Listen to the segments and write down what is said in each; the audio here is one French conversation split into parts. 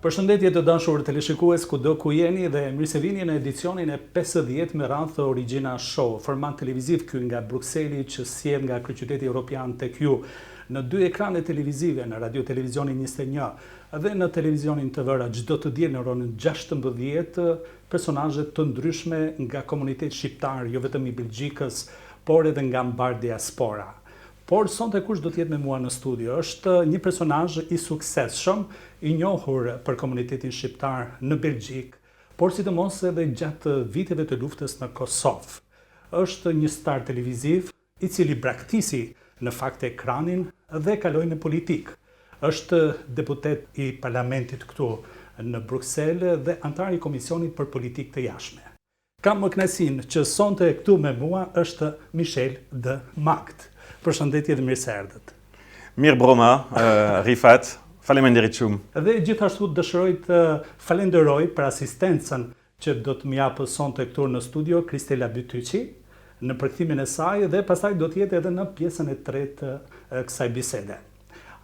Përshëndetje të dashur teleshikues kudo ku jeni dhe mirë se vini në edicionin e 50 me radhë Origina Show, format televiziv ky nga Brukseli që sjell nga kryeqyteti evropian tek ju në dy ekrane televizive, në Radio Televizionin 21 dhe në televizionin TVR çdo të diel në orën 16 personazhe të ndryshme nga komuniteti shqiptar, jo vetëm i Belgjikës, por edhe nga mbar diaspora. Por sonte kush do të jetë me mua në studio është një personazh i suksesshëm, i njohur për komunitetin shqiptar në Belgjik, por sidomos edhe gjatë viteve të luftës në Kosovë. Është një star televiziv i cili braktisi në fakt ekranin dhe kaloi në politikë. Është deputet i parlamentit këtu në Bruksel dhe antar i Komisionit për Politikë të Jashtme. Kam më kënaqësinë që sonte këtu me mua është Michel de Magt. Përshëndetje dhe mirë se erdhët. Mirë broma, Rifat, faleminderit shumë. Dhe gjithashtu dëshiroj të falenderoj për asistencën që do të më japë sonte këtu në studio Kristela Bytyçi në përkthimin e saj dhe pastaj do të jetë edhe në pjesën e tretë kësaj bisede.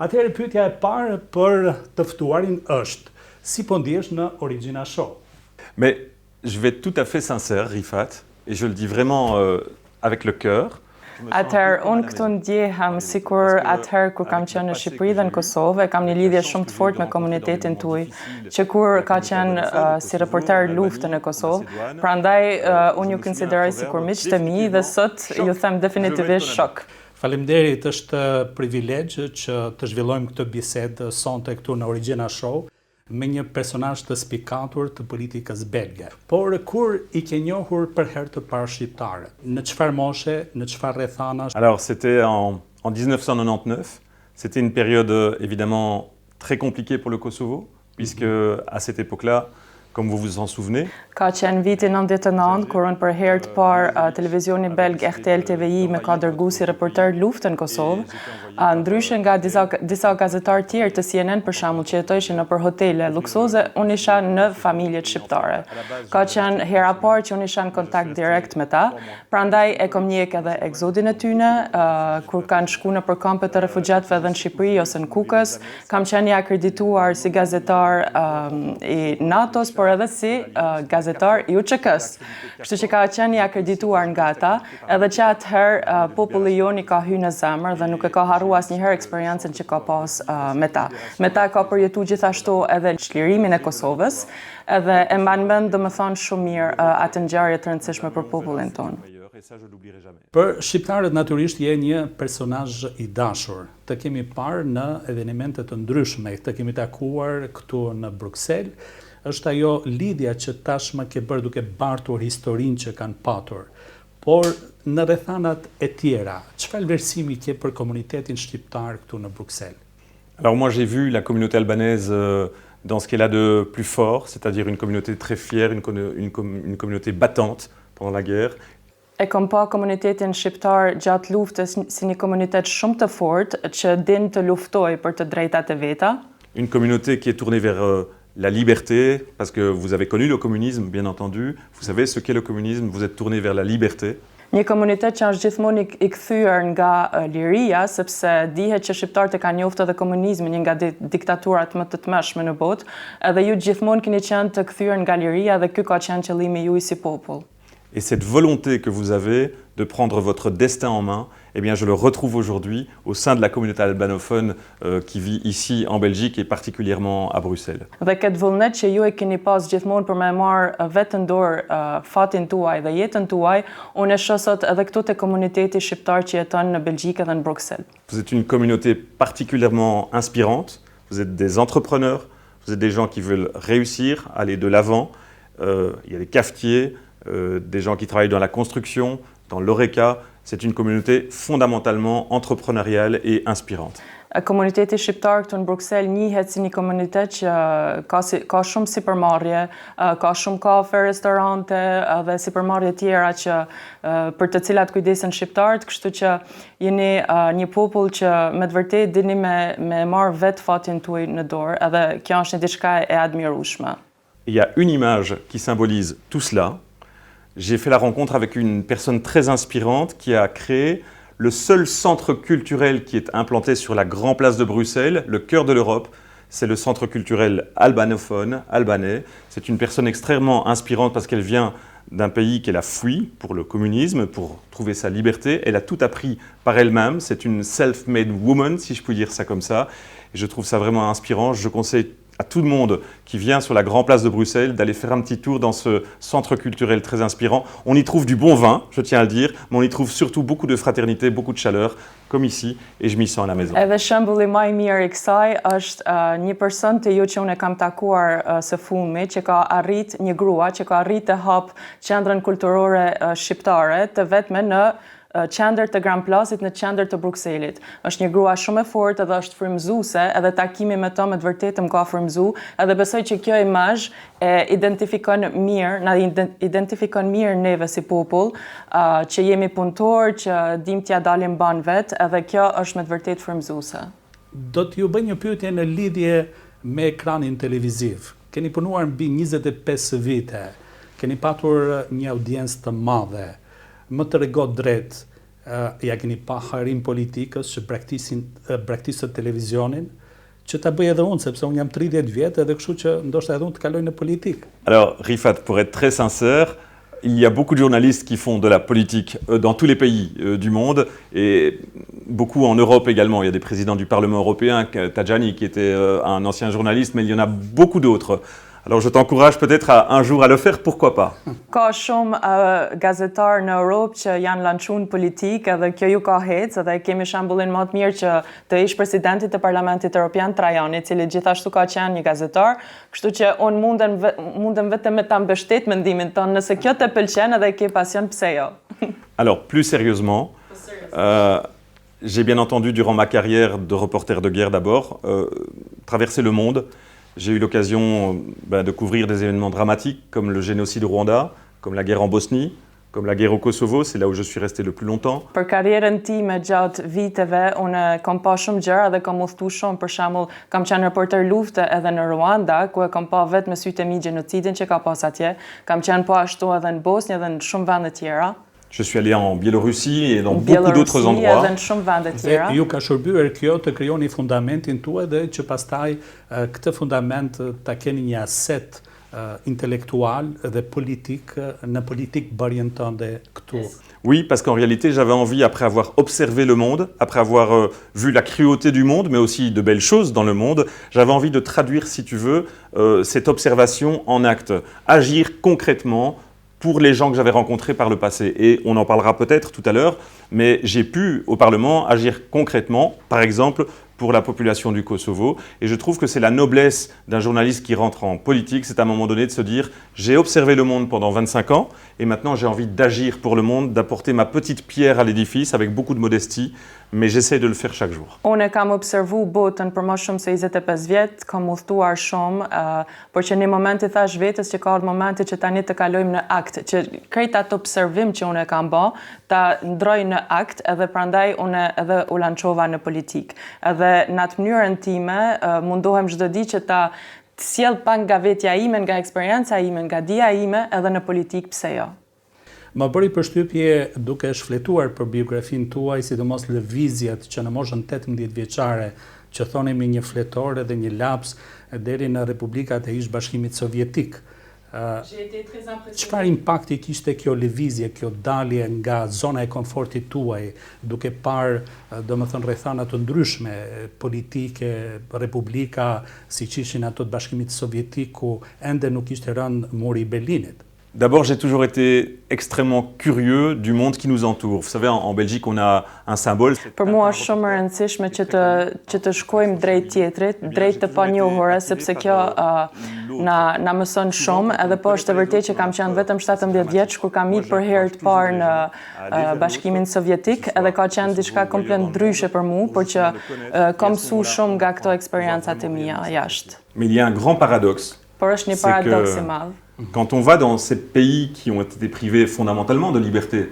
Atëherë pyetja e parë për të ftuarin është: si po ndihesh në Origina Show? Mais je vais être tout à fait sincère, Rifat, et je le dis vraiment avec le cœur. Atëherë, unë këtu ndjehem sikur atëherë kur kam qenë në Shqipëri dhe në Kosovë, kam një lidhje shumë të fortë me komunitetin tuaj, që kur ka qenë si reporter luftën e Kosovë, prandaj unë ju konsideroj sikur miq të mi dhe sot ju them definitivisht shok. Faleminderit, është privilegj që të zhvillojmë këtë bisedë sonte këtu në Origina Show me një personazh të spikatur të politikës belge. Por kur i ke njohur për herë të parë shqiptarët? Në çfarë moshe, në çfarë rrethanash? Alors c'était en 1999, c'était une période évidemment très compliquée pour le Kosovo, puisque à cette époque-là, comme vous vous en souvenez, Ka qenë viti 99 kur unë për herë të parë televizioni belg RTL TVI me ka dërgu si reporter luftën në Kosovë, ndryshe nga disa gazetarë tjerë të CNN për shembull që jetojshin nëpër hotele luksoze, unë isha në familjet shqiptare. Ka qenë hera parë që unë isha në kontakt direkt me ta, prandaj e kom njeh edhe egzodin e tyne, kur kanë shku nëpër kampe të refugjatëve edhe në Shqipëri ose në Kukës, kam qenë i akredituar si gazetar i NATO-s, por edhe si gazetar i UÇK-s. Kështu që ka qenë i akredituar nga ata, edhe që atëherë populli joni ka hyrë në zemër dhe nuk e ka harruar asnjëherë eksperiencën që ka pas me ta. Me ta ka përjetuar gjithashtu edhe çlirimin e Kosovës, edhe e mban mend domethënë shumë mirë atë ngjarje të rëndësishme për popullin tonë. Për shqiptarët natyrisht je një personazh i dashur. Të kemi parë në evenimente të ndryshme, të kemi takuar këtu në Bruksel. Është ajo lidhja që tashmë ke bërë duke bartur historinë që kanë patur. Por në rrethanat e tjera, çfarë vlerësimi ke për komunitetin shqiptar këtu në Bruksel? Alors moi j'ai vu la communauté albanaise dans ce qu'elle a de plus fort, c'est-à-dire une communauté très fière, une communauté battante pendant la guerre. E kom pa komunitetin shqiptar gjatë luftës si një komunitet shumë të fortë që din të luftojë për të drejtat e veta. Une communauté qui est tournée vers la liberté, parce que vous avez connu le communisme, bien entendu. Vous savez ce qu'est le communisme, vous êtes tourné vers la liberté. Një komunitet që është gjithmonë i kthyer nga liria, sepse dihet që shqiptarët e kanë njohur edhe komunizmin, një nga diktaturat më të tmeshme në botë, edhe ju gjithmonë keni qenë të kthyer nga liria dhe ky ka qenë qëllimi juaj si popull. Et cette volonté que vous avez de prendre votre destin en main, eh bien je le retrouve aujourd'hui au sein de la communauté albanophone qui vit ici en Belgique et particulièrement à Bruxelles. Dhe këtë vullnet që ju e keni pas gjithmonë për me marrë vetë në dorë fatin tuaj dhe jetën tuaj, unë e shoh sot edhe këtu te komuniteti shqiptar që jeton në Belgjikë dhe në Bruxelles. Vous êtes une communauté particulièrement inspirante, vous êtes des entrepreneurs, vous êtes des gens qui veulent réussir, aller de l'avant. Il y a des cafetiers, des gens qui travaillent dans la construction, dans l'ORECA. C'est une communauté fondamentalement entrepreneuriale et inspirante. Komuniteti shqiptar këtu në Bruksel njihet si një komunitet që ka shumë sipërmarrje, ka shumë kafe, restorante dhe sipërmarrje tjera që për të cilat kujdesen shqiptarët, kështu që jeni një popull që me të vërtetë dini me marrë vetë fatin tuaj në dorë, edhe kjo është një diçka e admirueshme. Il y a une image qui symbolise tout cela. J'ai fait la rencontre avec une personne très inspirante qui a créé le seul centre culturel qui est implanté sur la grande place de Bruxelles, le cœur de l'Europe. c'est le centre culturel albanophone, albanais. C'est une personne extrêmement inspirante parce qu'elle vient d'un pays qu'elle a fui pour le communisme, pour trouver sa liberté. Elle a tout appris par elle-même. C'est une self-made woman, si je puis dire ça comme ça. Et je trouve ça vraiment inspirant. Je conseille à tout le monde qui vient sur la Grande Place de Bruxelles d'aller faire un petit tour dans ce centre culturel très inspirant. On y trouve du bon vin, je tiens à le dire, mais on y trouve surtout beaucoup de fraternité, beaucoup de chaleur, comme ici, et je m'y sens à la maison. Edhe shembulli më i mirë i kësaj është një person të ju që unë e kam takuar së fundmi, që ka arrit një grua, që ka arrit të hap qendrën kulturore shqiptare të vetme në qendër të Grand Place-it në qendër të Brukselit. Është një grua shumë e fortë dhe është frymëzuese, edhe takimi me të me të vërtetë më ka frymëzu, edhe besoj që kjo imazh e identifikon mirë, na identifikon mirë neve si popull, që jemi punëtor, që dim t'ja dalim ban vet, edhe kjo është me të vërtetë frymëzuese. Do t'ju bëj një pyetje në lidhje me ekranin televiziv. Keni punuar mbi 25 vite, keni patur një audiencë të madhe. Më të regot drejt, ja keni pa harim politikës që braktisët televizionin, që ta bëj edhe unë, sepse unë jam 30 vjetë edhe kështu që ndoshta edhe unë të kaloj në politikë. Alors, Rifat, pour être très sincère, il y a beaucoup de journalistes qui font de la politique dans tous les pays du monde et beaucoup en Europe également. Il y a des présidents du Parlement européen, Tajani qui était un ancien journaliste, mais il y en a beaucoup d'autres. Alors je t'encourage peut-être un jour à le faire, pourquoi pas? Ka shumë gazetarë në Europë që janë lançuar politikë edhe kjo ju ka hecë edhe kemi shembullin më të mirë që të ish presidentit të Parlamentit Evropian Trajani, i cili gjithashtu ka qenë një gazetar, kështu që unë mundem vetëm me ta mbështet mendimin tonë, nëse kjo të pëlqen edhe ke pasion, pse jo? Alors plus sérieusement, j'ai bien entendu durant ma carrière de reporter de guerre d'abord, traverser le monde. J'ai eu l'occasion de couvrir des événements dramatiques comme le génocide au Rwanda, comme la guerre en Bosnie, comme la guerre au Kosovo, c'est là où je suis resté le plus longtemps. Për karrierën time gjatë viteve, unë kam pa shumë gjëra dhe kam udhëtuar shumë, për shembull, kam qenë reporter lufte edhe në Rwanda, ku e kam pa vetë me sytë e mi genocidin që ka pas atje, kam qenë po ashtu edhe në Bosnjë edhe në shumë vende tjera. Je suis allé en Biélorussie et dans beaucoup d'autres endroits. Dhe ju ka shërbyer kjo të krijoni fundamentin tuaj dhe që pastaj këtë fundament ta keni një aset intellectual dhe politik në politik bërjen tënde këtu. Oui, parce qu'en réalité, j'avais envie, après avoir observé le monde, après avoir vu la cruauté du monde, mais aussi de belles choses dans le monde, j'avais envie de traduire, si tu veux, cette observation en actes. Agir concrètement pour les gens que j'avais rencontrés par le passé. Et on en parlera peut-être tout à l'heure, mais j'ai pu, au Parlement, agir concrètement, par exemple, pour la population du Kosovo. Et je trouve que c'est la noblesse d'un journaliste qui rentre en politique, c'est à un moment donné de se dire « j'ai observé le monde pendant 25 ans et maintenant j'ai envie d'agir pour le monde, d'apporter ma petite pierre à l'édifice avec beaucoup de modestie, mais j'essaie de le faire chaque jour. » Unë kam observu botën për më shumë se 25 vjet, kam udhëtuar shumë, por që në moment i thash vetes që ka ardhur momenti që tani të kalojmë në akt, që krejt atë observim që unë kam bë, ta ndroj në akt, edhe prandaj unë edhe u lançova në politik. Edhe në atë mënyrën time mundohem çdo ditë që ta sjell pak nga vetja ime, nga eksperjenca ime, nga dia ime edhe në politik, pse jo. Më bëri përshtypje duke shfletuar për biografinë tuaj, sidomos lëvizjet që në moshën 18 vjeçare, që thonemi një fletor edhe një laps deri në Republikat e Ish Bashkimit Sovjetik. Çfarë impakti kishte kjo lëvizje, kjo dalje nga zona e komfortit tuaj, duke parë, domethënë rrethana të ndryshme politike, republika, siç ishin ato të Bashkimit Sovjetik, ku ende nuk ishte rënë muri i Berlinit? D'abord, j'ai toujours été extrêmement curieux du monde qui nous entoure. Vous savez, en Belgique, on a un symbole. Për mua është shumë e rëndësishme që të shkojmë drejt tjetrit, drejt të panjohura, sepse kjo na mëson shumë, edhe po është e vërtetë që kam qenë vetëm 17 vjeç kur kam ikur për herë të parë në Bashkimin Sovjetik, edhe ka qenë diçka komplet ndryshe për mua, por që kam mësuar shumë nga këto eksperiencat e mia jashtë. Mais il y a un grand paradoxe. Por është një paradoks i madh. Quand on va dans ces pays qui ont été privés fondamentalement de liberté,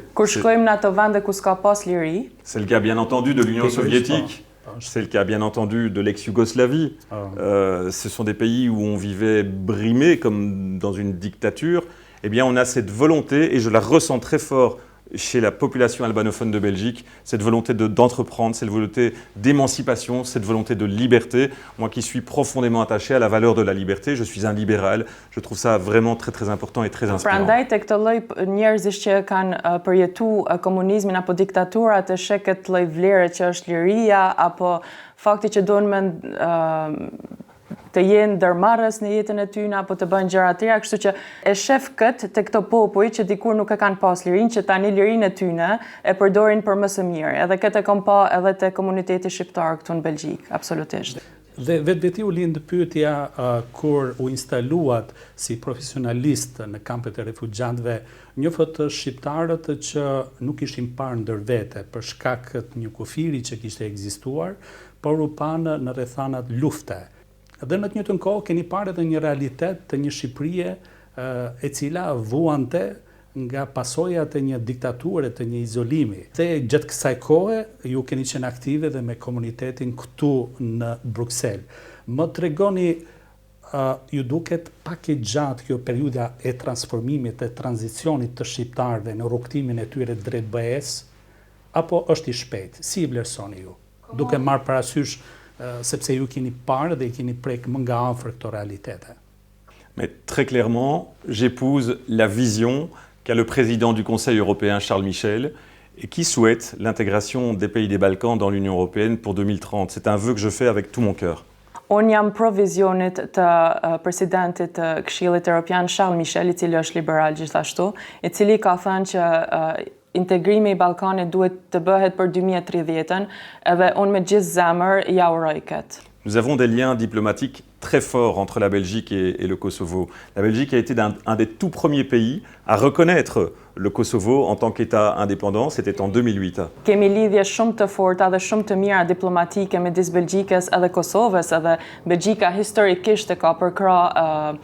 c'est le cas bien entendu de l'Union soviétique, c'est le cas bien entendu de l'ex-Yougoslavie. Ce sont des pays où on vivait brimé comme dans une dictature. Eh bien, on a cette volonté, et je la ressens très fort chez la population albanophone de Belgique, cette volonté d'entreprendre, cette volonté d'émancipation, cette volonté de liberté. Moi qui suis profondément attaché à la valeur de la liberté, je suis un libéral, je trouve ça vraiment très très important et très inspirant. Prandaj tek këto lloj njerëzish që kanë përjetuar komunizmin apo diktaturat e sheh këtë lloj vlere që është liria apo fakti që duhen me të jenë ndërmarrës në jetën e tyre apo të bëjnë gjëra të tjera, kështu që e shef këtë te këto popull që dikur nuk e kanë pas lirinë, që tani lirinë e tyre e përdorin për më së miri. Edhe këtë e kam pa edhe te komuniteti shqiptar këtu në Belgjik, absolutisht. Dhe vetveti u lind pyetja kur u instaluat si profesionalist në kampet e refugjatëve, njofët shqiptarët që nuk ishin parë ndër vete për shkak të një kufiri që kishte ekzistuar, por u panë në rrethanat lufte. Dhe në të njëjtën kohë keni parë edhe një realitet të një Shqipërie e cila vuante nga pasojat e një diktature, të një izolimi. Dhe gjatë kësaj kohe ju keni qenë aktive dhe me komunitetin këtu në Bruxelles. Më tregoni, ju duket pak e gjatë kjo periudha e transformimit, e tranzicionit të shqiptarëve në rrugtimin e tyre drejt BE-s, apo është i shpejt? Si i vlerësoni ju? Duke marrë parasysh sepse ju keni parë dhe i keni prek më nga afër këto realitete. Mais très clairement, j'épouse la vision qu'a le président du Conseil européen, Charles Michel, et qui souhaite l'intégration des pays des Balkans dans l'Union européenne pour 2030. C'est un vœu que je fais avec tout mon cœur. Unë jam pro vizionit të presidentit të Këshillit Evropian, Charles Michel, i cili është liberal gjithashtu, i cili ka thënë që integrimi i Ballkanit duhet të bëhet për 2030-ën, edhe unë me gjithë zemër ja uroj këtë. Nous avons des liens diplomatiques très forts entre la Belgique et le Kosovo. La Belgique a été un des tout premiers pays à reconnaître le Kosovo en tant qu'État indépendant, c'était en 2008. Kemi lidhje shumë të forta dhe shumë të mira diplomatike midis Belgjikës edhe Kosovës, edhe Belgjika historikisht e ka përkrah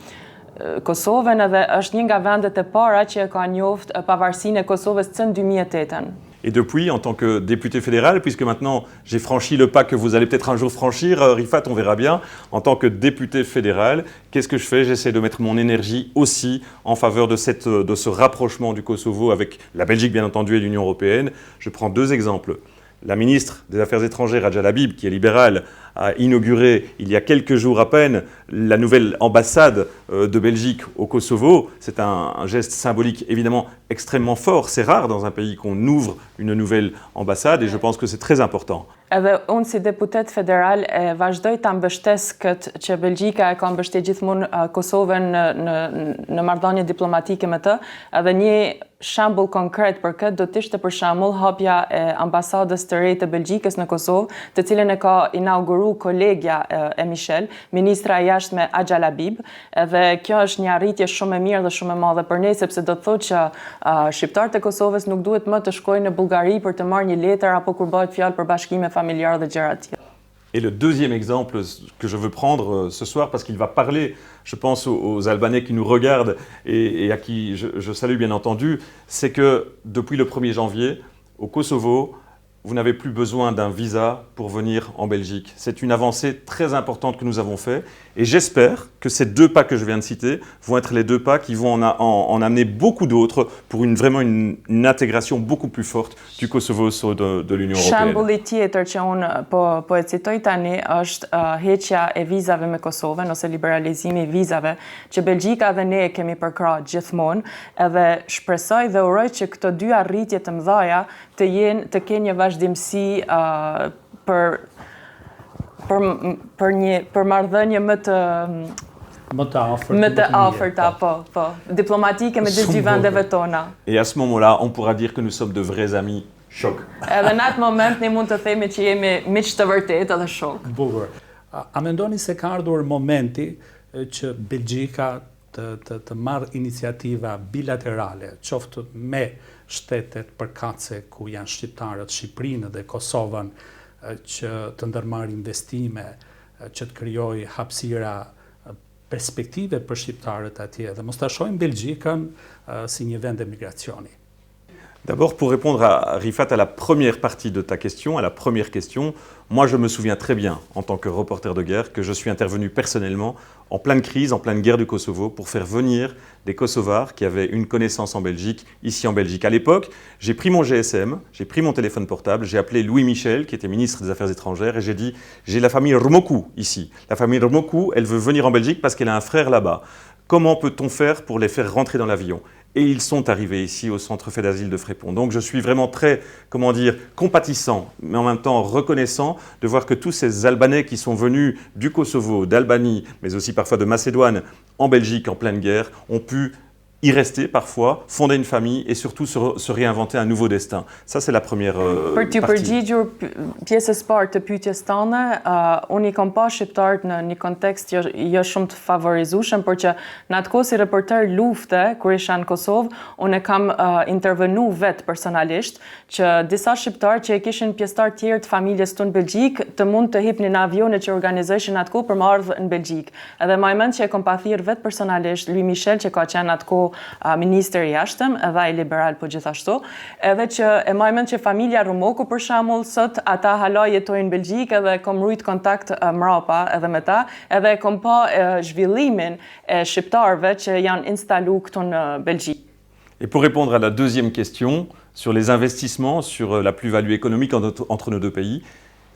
Kosovën edhe është një nga vendet e para që ka njoftë pavarësinë e Kosovës në 2008-ën. Et depuis, en tant que député fédéral, puisque maintenant j'ai franchi le pas que vous allez peut-être un jour franchir, Rifat, on verra bien, en tant que député fédéral, qu'est-ce que je fais? J'essaie de mettre mon énergie aussi en faveur de ce rapprochement du Kosovo avec la Belgique, bien entendu, et l'Union européenne. Je prends deux exemples. La ministre des Affaires étrangères, Radja Labib, qui est libérale, a inauguré il y a quelques jours à peine la nouvelle ambassade de Belgique au Kosovo. C'est un geste symbolique évidemment extrêmement fort. C'est rare dans un pays qu'on ouvre une nouvelle ambassade et je pense que c'est très important. Edhe unë si deputet federal vazhdoj ta mbështes këtë që Belgjika e ka mbështet gjithmonë Kosovën në marrëdhënie diplomatike me të, edhe një shembull konkret për këtë do të ishte për shembull hapja e ambasadës të re të Belgjikës në Kosovë, të cilën e ka inauguruar kolegja e Michel, ministra e jashtme Radja Labib, edhe kjo është një arritje shumë e mirë dhe shumë e madhe për ne, sepse do të thotë që shqiptarët e Kosovës nuk duhet më të shkojnë në Bullgari për të marrë një letër apo kur bëhet fjalë për bashkime familiare dhe gjëra të tjera. Et le deuxième exemple que je veux prendre ce soir, parce qu'il va parler, je pense, aux Albanais qui nous regardent et à qui je salue bien entendu, c'est que depuis le 1er janvier, au Kosovo, vous n'avez plus besoin d'un visa pour venir en Belgique. C'est une avancée très importante que nous avons fait et j'espère que ces deux pas que je viens de citer vont être les deux pas qui vont en amener beaucoup d'autres pour vraiment une intégration beaucoup plus forte du Kosovo de l'Union européenne. Shembulli tjetër që unë po e citoj tani është heqja e vizave me Kosovën ose liberalizimi i vizave që Belgjika dhe ne kemi përkrah gjithmonë, edhe shpresoj dhe uroj që këto dy arritje të mëdha të kenë një vazhdimsi për marrëdhënie më të afërta, po, diplomatike me dy vendeve tona. Et à ce moment-là, on pourra dire que nous sommes de vrais amis. Shok. Edhe në atë moment ne mund të themi që jemi miq të vërtetë edhe shok. Bukur. A mendoni se ka ardhur momenti që Belgjika të marrë iniciativa bilaterale, qoftë me shtetet përkatëse ku janë shqiptarët, Shqipërinë dhe Kosovën, që të ndërmarrë investime, që të krijojë hapësira perspektive për shqiptarët atje dhe mos ta shohim Belgjikën si një vend emigracioni? D'abord, pour répondre à Rifat, à la première partie de ta question, à la première question, moi je me souviens très bien, en tant que reporter de guerre, que je suis intervenu personnellement en pleine crise, en pleine guerre du Kosovo, pour faire venir des Kosovars qui avaient une connaissance en Belgique, ici en Belgique. À l'époque, j'ai pris mon GSM, j'ai pris mon téléphone portable, j'ai appelé Louis Michel, qui était ministre des Affaires étrangères, et j'ai dit « J'ai la famille Rmoku ici. La famille Rmoku, elle veut venir en Belgique parce qu'elle a un frère là-bas. Comment peut-on faire pour les faire rentrer dans l'avion ?» Et ils sont arrivés ici au centre fait d'asile de Frépont. Donc je suis vraiment très, compatissant, mais en même temps reconnaissant de voir que tous ces Albanais qui sont venus du Kosovo, d'Albanie, mais aussi parfois de Macédoine, en Belgique en pleine guerre, ont pu y rester parfois, fonder une famille et surtout se réinventer un nouveau destin. Ça, c'est la première Për t'ju partie. përgjigjur pjesës parë të pyetjes tënde, unë i kam pa shqiptarët në një kontekst jo shumë të favorizueshëm, por që në atë kohë si reporter lufte, kur isha në Kosovë, unë e kam intervenu vetë personalisht, që disa shqiptarë që e kishin pjesëtar tjerë të familjes tonë në Belgjik, të mund të hipnin avionet që organizoheshin atë kohë për më ardhur në Belgjik. Edhe më mend që e kam pathirë vetë personalisht Louis Michel, që ka qenë atë kohë ministri i jashtëm, edhe ai liberal po gjithashtu, edhe që e mend që familja Rmoku për shembull sot ata hala jetojnë në Belgjik edhe kam rrit kontakt mrapa edhe me ta, edhe kam pa zhvillimin e shqiptarëve që janë instalu këtu në Belgjik. Et pour répondre à la deuxième question, sur les investissements, sur la plus-value économique entre nos deux pays,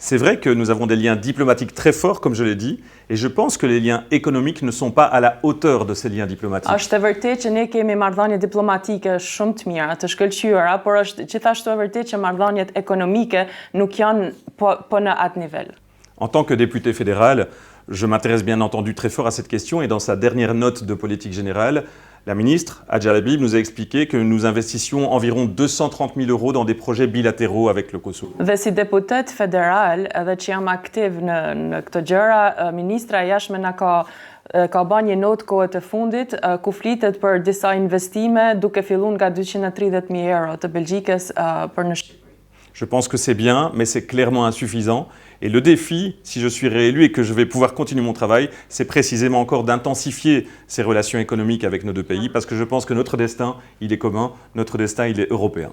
c'est vrai que nous avons des liens diplomatiques très forts, comme je l'ai dit, et je pense que les liens économiques ne sont pas à la hauteur de ces liens diplomatiques. Është e vërtetë që ne kemi marrëdhënie diplomatike shumë të mira, të shkëlqyera, por është gjithashtu e vërtetë që marrëdhëniet ekonomike nuk janë po në atë nivel. En tant que député fédéral, je m'intéresse bien entendu très fort à cette question et dans sa dernière note de politique générale, la ministre, Hadja Labib, nous a expliqué que nous investissions environ 230 000 € dans des projets bilatéraux avec le Kosovo. Dhe si deputet federal, edhe që jam aktiv në këto gjëra, ministra e jashtme na ka bërë një notë kohët e fundit ku flitet për disa investime duke filluar nga 230.000 euro të Belgjikës për në Shqipëri. Je pense que c'est bien, mais c'est clairement insuffisant. Et le défi, si je suis réélu et que je vais pouvoir continuer mon travail, c'est précisément encore d'intensifier ces relations économiques avec nos deux pays, parce que je pense que notre destin, il est commun, notre destin, il est européen.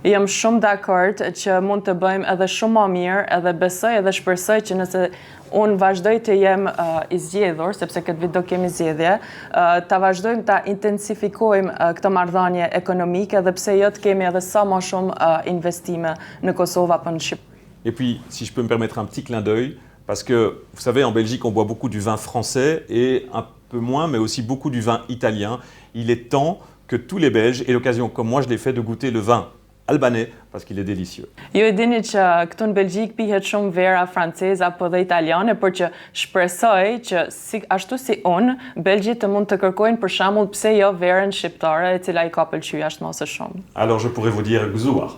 Jam shumë dakord që mund të bëjmë edhe shumë më mirë, edhe besoj edhe shpresoj që nëse unë vazhdoj të jem i zgjedhur, sepse këtë vit do kemi zgjedhje, ta vazhdojmë ta intensifikojmë këtë marrëdhënie ekonomike dhe pse jo të kemi edhe sa më shumë investime në Kosovë apo në Shqipëri. Et puis, si je peux me permettre un petit clin d'œil, parce que, vous savez, en Belgique, on boit beaucoup du vin français et un peu moins, mais aussi beaucoup du vin italien. Il est temps que tous les Belges aient l'occasion, comme moi je l'ai fait, de goûter le vin albanais, parce qu'il est délicieux. Jo e dini që këtu në Belgjik pihet shumë vera franceze apo dhe italiane, por që shpresoj që ashtu si unë, belgjit të mund të kërkojnë për shembull pse jo verën shqiptare e cila i ka pëlqyer ashtu më së shumë. Alors je pourrais vous dire gëzuar.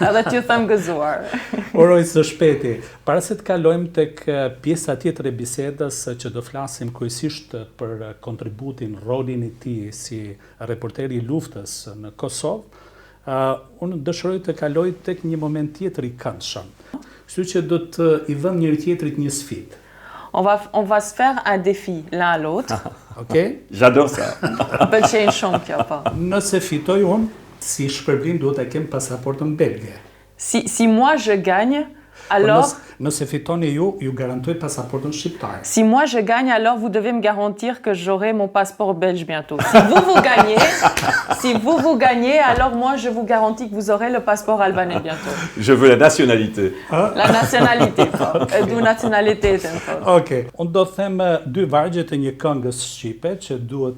Edhe t'ju them gëzuar. Uroj së shpejti. Para se të kalojmë tek pjesa tjetër e bisedës që do flasim kryesisht për kontributin, rolin e tij si reporteri i luftës në Kosovë, unë dëshiroj të kaloj tek një moment tjetër i këndshëm. Kështu që do të i vëm njëri tjetrit një sfidë. On va se faire un défi l'un à l'autre. Okay? J'adore ça. Pëlqejnë shumë kjo, po. Nëse fitoj unë, si shpërblim duhet të kem pasaportën belge. Si moi je gagne, alors... Nëse fitoni ju garantoj pasaportën shqiptare. Si moi je gagne, alors vous devez me garantir que j'aurai mon passeport belge bientôt. Si vous gagnez, alors moi je vous garantis que vous aurez le passeport albanais bientôt. Je veux la nationalité. La nationalité, po. E du nacionalitetin, po. Okej. Unë do të them dy vargjet e një këngës shqipe që duhet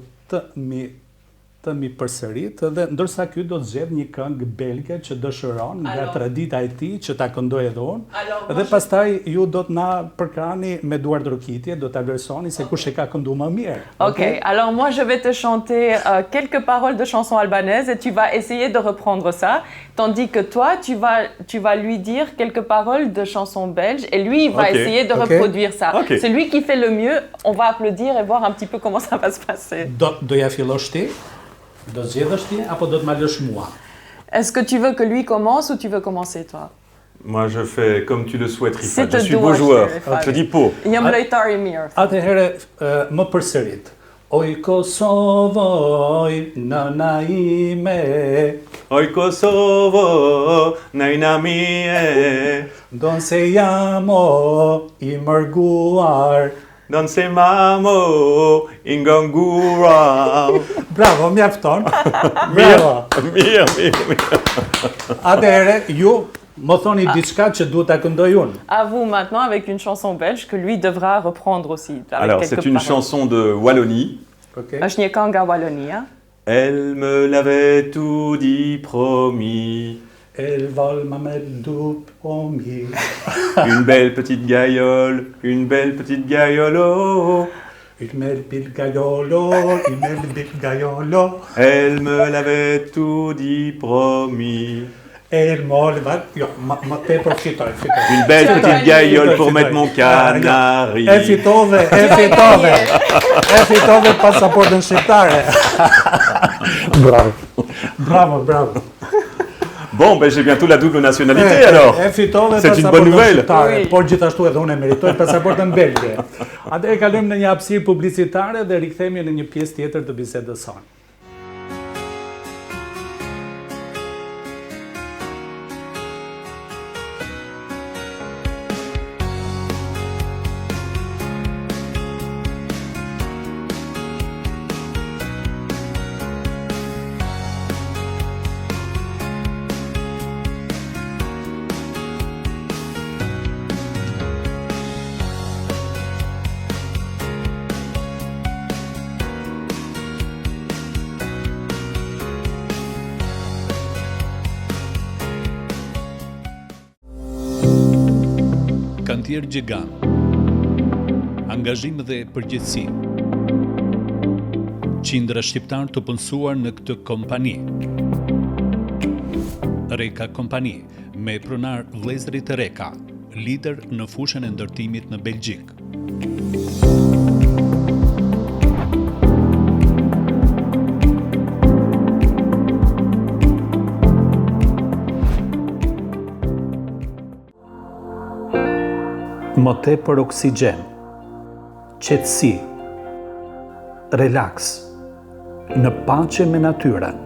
të mi përsërit, dhe ndërsa ky do të zgjedh një këngë belge që dëshiron nga tradita e tij që ta këndoj edhe unë. Dhe pastaj ju do të na përkrahani me duar drokitje, do ta vlerësoni se kush e ka kënduar më mirë. Ok, alors moi je vais te chanter quelques paroles de chansons albanaises et tu vas essayer de reprendre ça, tandis que toi tu vas lui dire quelques paroles de chansons belges et lui il va essayer de reproduire ça. C'est lui qui fait le mieux, on va applaudir et voir un petit peu comment ça va se passer. Do ja fillosh ti? Do zgjedhësh ti apo do të ma lësh mua? Est-ce que tu veux que lui commence ou tu veux commencer toi? Moi je fais comme tu le souhaites, Rifat. Je suis beau joueur. Je dis po. Jam lojtar i mirë. Atëherë më përsërit. Oj Kosovo, oj nëna ime. Oj Kosovo, nëjna mie, Don se jamo i mërguar. don se mamo, i ngënguar. Bravo, mjafton. Bravo. Mirë. Atëherë, ju më thoni diçka që duhet ta këndoj unë. À vous maintenant avec une chanson belge que lui devra reprendre aussi. Avec Alors, quelques c'est une paroles. chanson de Wallonie. Ok. Është një këngë nga Wallonia. Elle me l'avait tout dit, promis. El vol Mamadou Pomi. Une belle petite gaïole, oh. Il me bil gaiolo, il me bil gaiolo. Elle me l'avait tout dit, promis. El mol va, jo, ma tepër fitoj. Une belle petite gaïole pour mettre mon canari. E fitove pasaportën shqiptare. Bravo. Bon, ben j'ai bientôt la double nationalité alors. E fitove C'est une bonne nouvelle. shqiptare, Oui. por gjithashtu edhe unë e meritoj pasaportën belge. Atëherë kalojmë në një hapësirë publicitare dhe rikthehemi në një pjesë tjetër të bisedës sonë. Kantier Gjigan. Angazhim dhe përgjegjësi. Qindra shqiptar të punësuar në këtë kompani. Reka Kompani, me pronar vëllezërit e Reka, lider në fushën e ndërtimit në Belgjik. Më tepër oksigjen, qetësi, relaks, në paqe me natyrën.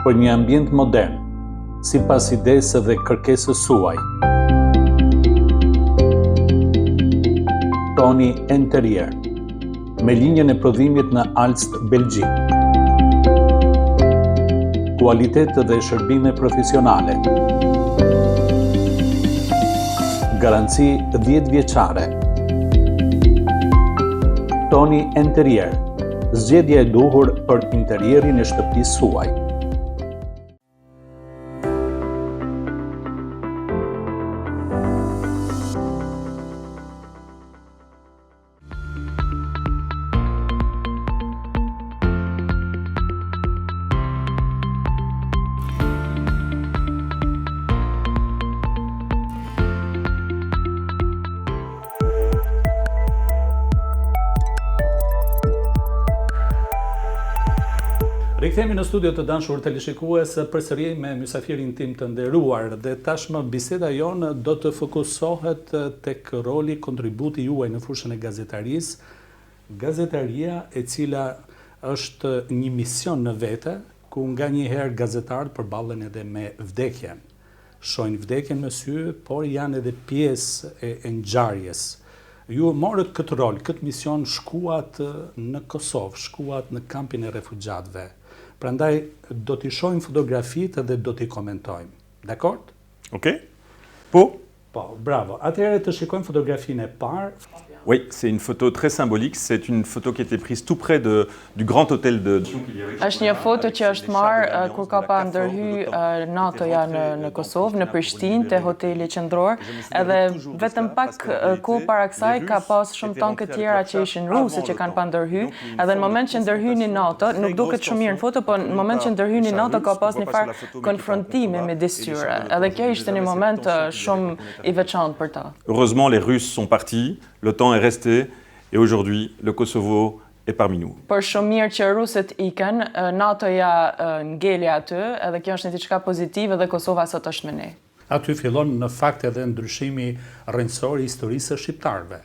Për një ambient modern, sipas idesë dhe kërkesës suaj. Toni Interieur, me linjën e prodhimit në Aalst, Belgjik. Kualitet dhe shërbime profesionale. Garanci 10 vjeçare. Toni Interieur, zgjedhja e duhur për interierin e shtëpisë suaj. Rikthehemi në studio të dashur teleshikues përsëri me mysafirin tim të nderuar dhe tashmë biseda jonë do të fokusohet tek roli, kontributi juaj në fushën e gazetarisë. Gazetaria e cila është një mision në vete, ku nga njëherë gazetarët përballen edhe me vdekjen. Shohin vdekjen me sy, por janë edhe pjesë e ngjarjes. Ju morët këtë rol, këtë mision, shkuat në Kosovë, shkuat në kampin e refugjatëve. Prandaj do t'i shohim fotografitë dhe do t'i komentojmë. Dakord? Ok? Po? Po, bravo. Atëherë të shikojmë fotografinë e parë. Oui, c'est une photo très symbolique. C'est une photo qui a été prise tout près du grand hôtel de... Është një foto që është marrë kur ka pa ndërhy NATO-ja në Kosovë, në Prishtinë, te hoteli qendror, edhe vetëm pak kohë para kësaj ka pas shumë tankë tjera që ishin ruse që kanë pa ndërhy, edhe në moment që ndërhyni NATO, nuk duket shumë mirë në foto, po në moment që ndërhyni NATO ka pas një farë konfrontime midis tyre, edhe kjo ishte një moment shumë i veçantë për ta. Heureusement, les Russes sont partis, le temps est resté, et aujourd'hui, le Kosovo est parmi nous. Për shumë mirë që ruset iken, NATO-ja ngeli aty, edhe kjo është një diçka pozitive dhe Kosova sot është me ne. Aty fillon në fakt edhe ndryshimi rrënjësor i historisë së shqiptarëve.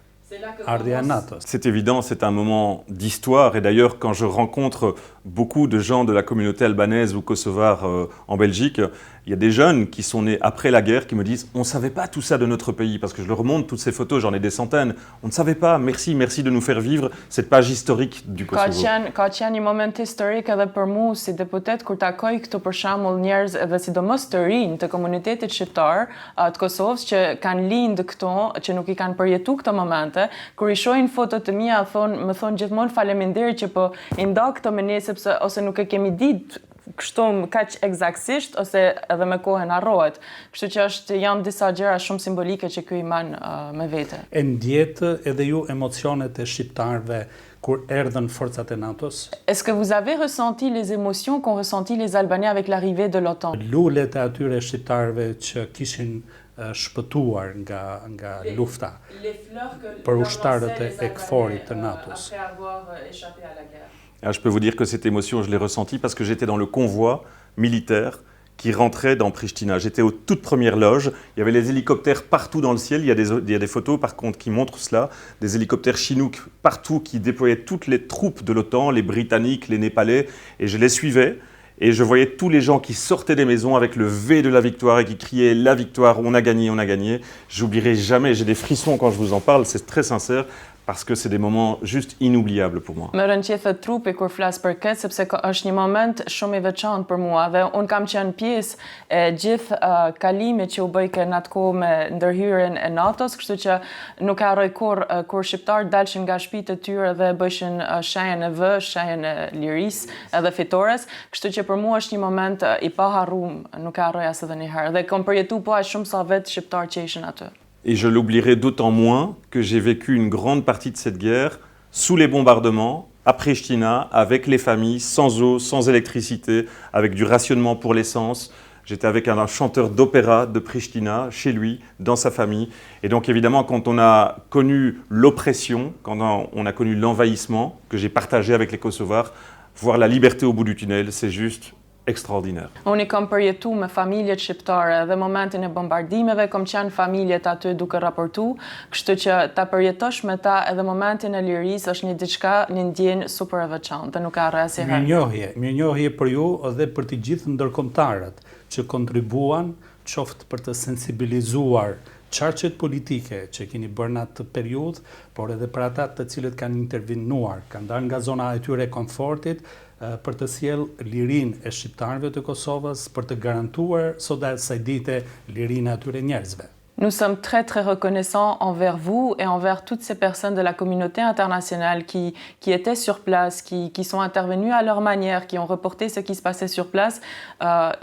Ardhja e NATO-s. C'est évident, c'est un moment d'histoire, et d'ailleurs, quand je rencontre beaucoup de gens de la communauté albanaise ou kosovare en Belgique, il y a des jeunes qui sont nés après la guerre qui me disent « On ne savait pas tout ça de notre pays », parce que je leur montre toutes ces photos, j'en ai des centaines. On ne savait pas, merci de nous faire vivre cette page historique du Kosovo. Ka qenë një moment historik edhe për mu si deputet kur takoj këtu për shembull njerëz edhe sidomos të rinj të komunitetit shqiptar të Kosovës që kanë lindë këto, që nuk i kanë përjetu këto momente, kur i shohin fotot të mia më thon gjithmonë faleminderit që po i nda këto me ne sepse ose nuk e kemi ditë kështu kaq eksaktësisht ose edhe me kohën harrohet. Kështu që janë disa gjëra shumë simbolike që ky i man me vete. E ndjet edhe ju emocionet e shqiptarëve kur erdhën forcat e NATO-s? Est-ce que vous avez ressenti les émotions qu'ont ressenti les Albanais avec l'arrivée de l'OTAN? Lulet e atyre shqiptarëve që kishin shpëtuar nga lufta për ushtarët e KFOR-it të NATO-s. Je peux vous dire que cette émotion, je l'ai ressentie parce que j'étais dans le convoi militaire qui rentrait dans Pristina. J'étais aux toutes premières loges, il y avait les hélicoptères partout dans le ciel, il y a des photos par contre qui montrent cela, des hélicoptères Chinook partout qui déployaient toutes les troupes de l'OTAN, les Britanniques, les Népalais, et je les suivais. Et je voyais tous les gens qui sortaient des maisons avec le V de la victoire et qui criaient « La victoire, on a gagné, on a gagné ». J'oublierai jamais, j'ai des frissons quand je vous en parle, c'est très sincère, parce que c'est des moments juste inoubliables pour moi. Më rënqethet trupi kur flas për këtë, sepse është një moment shumë i veçantë për mua dhe unë kam qenë pjesë e gjithë kalimit që u bëjke në atë kohë me ndërhyrjen e NATO-s, kështu që nuk e harroj kur shqiptarët dalshin nga shtëpitë e tyre dhe bëjshin shenjën e V, shenjën e lirisë edhe fitores, kështu që për mua është një moment i paharruar, nuk e harroj as edhe një herë dhe kam përjetuar po aq shumë sa vetë shqiptarë që ishin aty. Et je l'oublierai d'autant moins que j'ai vécu une grande partie de cette guerre sous les bombardements, à Pristina, avec les familles, sans eau, sans électricité, avec du rationnement pour l'essence. J'étais avec un chanteur d'opéra de Pristina, chez lui, dans sa famille. Et donc évidemment, quand on a connu l'oppression, quand on a connu l'envahissement, que j'ai partagé avec les Kosovars, voir la liberté au bout du tunnel, c'est juste extraordinaire. Unë i kam përjetu me familjet shqiptare dhe momentin e bombardimeve, kam qenë familjet aty duke raportu, kështu që ta përjetosh me ta edhe momentin e lirisë është një diçka, një ndjenjë super e veçantë, dhe nuk e harroj asnjëherë. Mirënjohje për ju dhe për të gjithë ndërkombëtarët që kontribuan qoftë për të sensibilizuar qarqet politike që keni bërë në atë periudhë, por edhe për ata të cilët kanë intervenuar, kanë dalë nga zona e tyre e komfortit, për të sjellë lirinë e shqiptarëve të Kosovës, për të garantuar sot asaj dite lirinë e atyre njerëzve. Nous sommes très très reconnaissants envers vous et envers toutes ces personnes de la communauté internationale qui étaient sur place, qui sont intervenues à leur manière, qui ont reporté ce qui se passait sur place.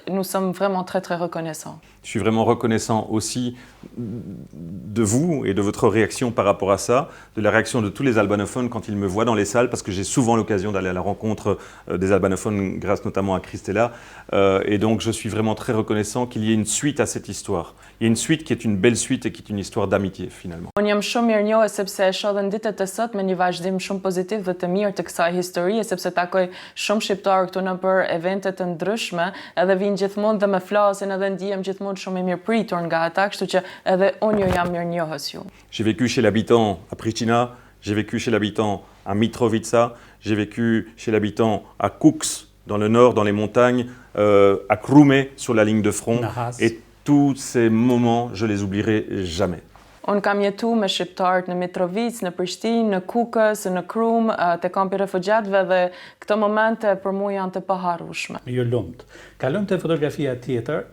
Nous sommes vraiment très très reconnaissants. Je suis vraiment reconnaissant aussi de vous et de votre réaction par rapport à ça, de la réaction de tous les albanophones quand ils me voient dans les salles, parce que j'ai souvent l'occasion d'aller à la rencontre des albanophones grâce notamment à Christella. Et donc je suis vraiment très reconnaissant qu'il y ait une suite à cette histoire. Il y a une suite qui est une belle suite et qui est une histoire d'amitié finalement. Unë jam shumë mirënjohës sepse e shoh në ditët e sot me një vazhdim shumë pozitiv dhe të mirë të kësaj historie, sepse takoj shumë shqiptarë këtu në për evente të ndryshme, edhe vinë gjithmonë dhe me flasin edhe ndihem gjithmonë shumë i mirëpritur nga ata, kështu që edhe unë ju jam mirënjohës ju. J'ai vécu chez l'habitant à Pristina, j'ai vécu chez l'habitant à Mitrovica, j'ai vécu chez l'habitant à Kux dans le nord, dans les montagnes, à Krume sur la ligne de front. Et tous ces moments, je les oublierai jamais. Unë kam jetu me shqiptarët në Mitrovic, në Prishtinë, në Kukës, në Krum, te kampi refugjatëve dhe këto momente për mua janë të paharrueshme. Ju lumt. Kalojmë te fotografia tjetër.